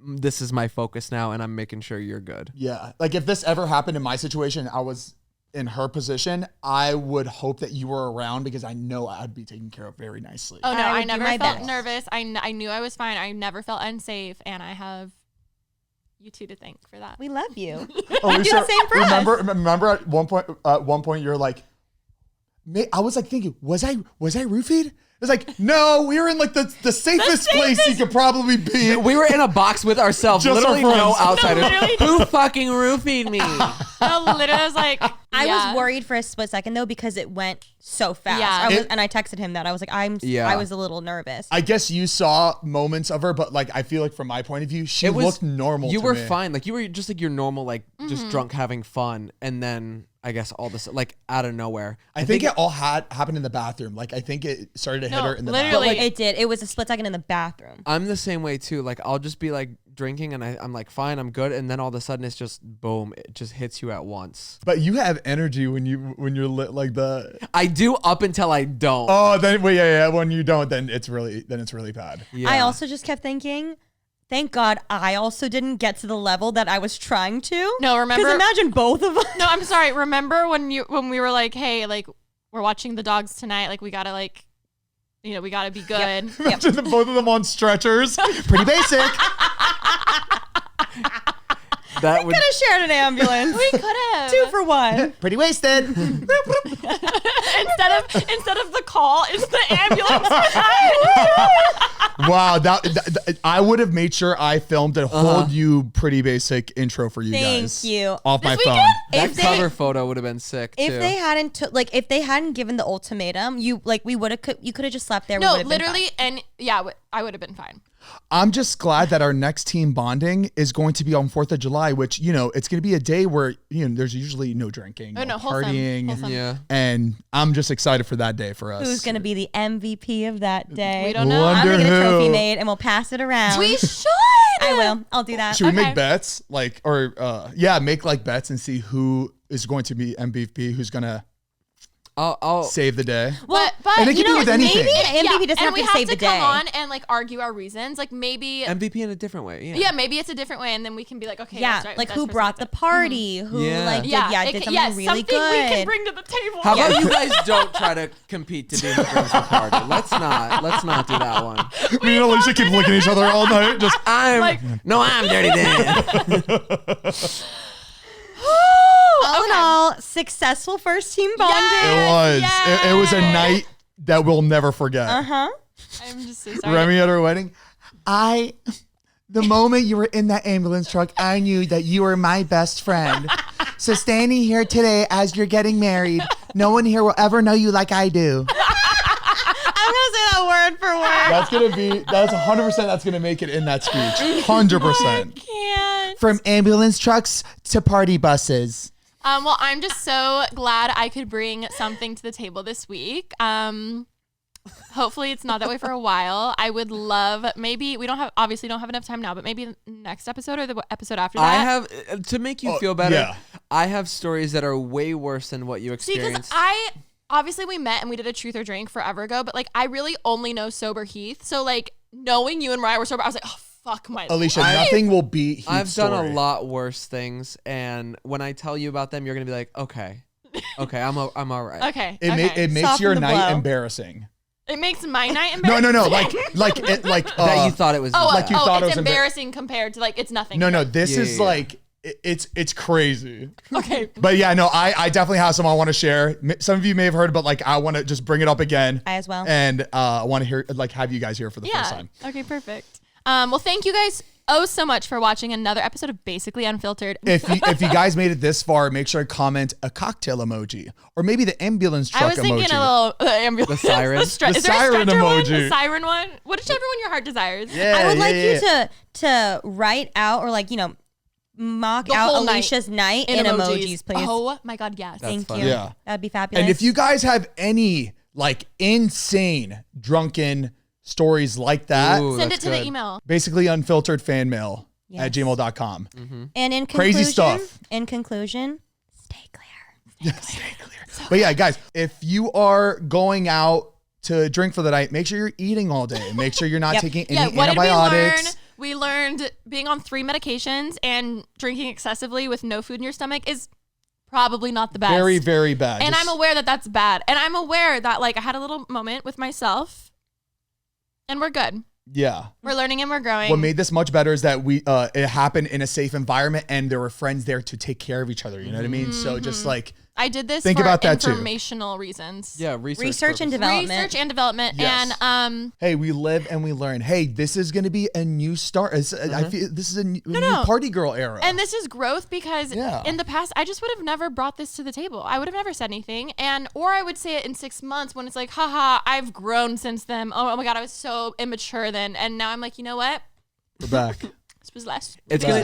this is my focus now and I'm making sure you're good. Yeah. Like if this ever happened in my situation, I was in her position, I would hope that you were around because I know I'd be taken care of very nicely. Oh, no, I I would do never my felt best. nervous. I knew I was fine. I never felt unsafe. And I have you two to thank for that. We love you. Alicia, do the same for us. remember at one point you're like, I was like thinking, was I roofied? It's like, no, we were in like the safest place you could probably be. We were in a box with ourselves, Just our literally no friends. outsiders. literally Who fucking roofied me? No, literally, I was like, I yeah. was worried for a split second though because it went so fast. Yeah. And I texted him that I was like, Yeah. I was a little nervous. I guess you saw moments of her, but like I feel like from my point of view, she looked normal. You to were me. fine. Like you were just like your normal, like just drunk having fun, and then I guess all this like out of nowhere. I think it all happened in the bathroom. Like I think it started to hit No, her in the literally. bathroom. It did. It was a split second in the bathroom. I'm the same way too. Like I'll just be like drinking and I'm like fine, I'm good, and then all of a sudden it's just boom, it just hits you at once. But you have energy when you're lit like the. I do up until I don't. Oh, then yeah. When you don't, then it's really bad. Yeah. I also just kept thinking, thank God I also didn't get to the level that I was trying to. No, remember- Because imagine both of us. No, I'm sorry. Remember when we were like, hey, like we're watching the dogs tonight. Like we gotta we gotta be good. Imagine both of them on stretchers. Pretty basic. that would Could have shared an ambulance. We could have 2 for 1. Pretty wasted. instead of the call, it's the ambulance. Wow, that I would have made sure I filmed a whole new pretty basic intro for you guys. Thank you. Off my This phone. weekend? that If they- cover photo would have been sick too. If they hadn't if they hadn't given the ultimatum, you could have just slept there. we No, would've been literally, and yeah, I would have been fine. I'm just glad that our next team bonding is going to be on 4th of July, which, it's going to be a day where, there's usually no drinking, Oh, no, wholesome, partying. wholesome. yeah. And I'm just excited for that day for us. fine. Who's gonna be the MVP of that day? We don't know. I'm Wonder gonna get a trophy who. made and we'll pass it around. We should. I will. I'll do that. Should we Okay. make bets? Make like bets and see who is going to be MVP, who's going to I'll save the day. But And it can be with anything. Maybe an MVP doesn't and have we to have save to the come day. on and like argue our reasons. Like maybe, MVP in a different way. Yeah. yeah, maybe it's a different way, and then we can be like, okay, Yeah, that's right, like that's who for brought the something. party? Who Yeah. did Yeah, did something yes, really something good? we can bring to the table. How about you guys don't try to compete to be in the brings the party? Let's not do that one. Me and Alicia keep looking at each other all night. Just I'm Dirty Dan. All in all, successful first team bonding. it was. Yes. It was a night that we'll never forget. Uh-huh. I'm just so sorry. Remi at her wedding. The moment you were in that ambulance truck, I knew that you were my best friend. So standing here today as you're getting married, no one here will ever know you like I do. I'm gonna say that word for word. That's 100% that's going to make it in that speech. 100%. Can't. From ambulance trucks to party buses. Well, I'm just so glad I could bring something to the table this week. Hopefully it's not that way for a while. I would love, maybe we don't have enough time now, but maybe next episode or the episode after that. I have to make you feel better. yeah. I have stories that are way worse than what you See, because experienced. obviously we met and we did a truth or drink forever ago, but like I really only know sober Heath. So like knowing you and Mariah were sober, I was like, oh fuck my Alicia, life. nothing will beat Heath's I've done story. a lot worse things, and when I tell you about them, you're gonna be like, okay, I'm all right. Okay. It makes Soften your the night blow. embarrassing. It makes my night No, embarrassing. like That you thought it was. Oh, like you thought it it's was embarrassing compared to like it's nothing. No, this Yeah, is yeah. like it's crazy. Okay. But yeah, no, I definitely have some I want to share. Some of you may have heard, but like I want to just bring it up again. I as well. And I want to hear, like, have you guys here for the first time. Okay, perfect. Well, thank you guys so much for watching another episode of Basically Unfiltered. If you guys made it this far, make sure to comment a cocktail emoji or maybe the ambulance truck emoji. I was thinking a little ambulance. The siren. The The is there a siren stretcher one? emoji. The siren one? Whichever one your heart desires. Yeah, I would like yeah. you to write out or like, mock The out whole night Alicia's night in emojis, please. Oh my God, yes. That's Thank funny. you. Yeah. That'd be fabulous. And if you guys have any like insane drunken stories like that, Ooh, Send it that's to the good. email. basically unfiltered fan mail Yes. at gmail.com. And in conclusion, Crazy stuff. In conclusion, stay clear. Stay clear. But yeah, guys, if you are going out to drink for the night, make sure you're eating all day. Make sure you're not Yep. taking Yeah, any what did we learn? antibiotics. We learned being on 3 medications and drinking excessively with no food in your stomach is probably not the best. Very, very bad. And Just- I'm aware that that's bad. And I'm aware that like I had a little moment with myself and we're good. Yeah. We're learning and we're growing. What made this much better is that it happened in a safe environment and there were friends there to take care of each other. You know what I mean? So just like, I did this Think for about that too. informational reasons. Yeah, Research and purposes. development. Research and development. Yes. And hey, we live and we learn. Hey, this is going to be a new start. I feel this is a new party girl era. and this is growth because Yeah. in the past I just would have never brought this to the table. I would have never said anything. Or I would say it in 6 months when it's like, haha, I've grown since then. Oh my God, I was so immature then. And now I'm like, you know what? We're back. This was less.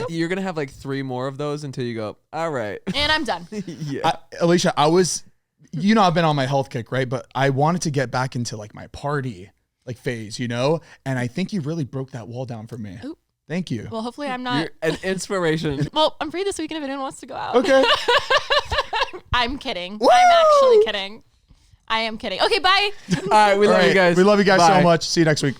You're gonna have like 3 more of those until you go, all right. And I'm done. Yeah. Alicia, I've been on my health kick, right? But I wanted to get back into like my party like phase, and I think you really broke that wall down for me. Ooh. Thank you. Well, hopefully I'm not. You're an inspiration. Well, I'm free this weekend if anyone wants to go out. Okay. I'm kidding. Woo! I'm actually kidding. I am kidding. Okay, bye. All right, we All love right. you guys. We love you guys Bye. so much. See you next week.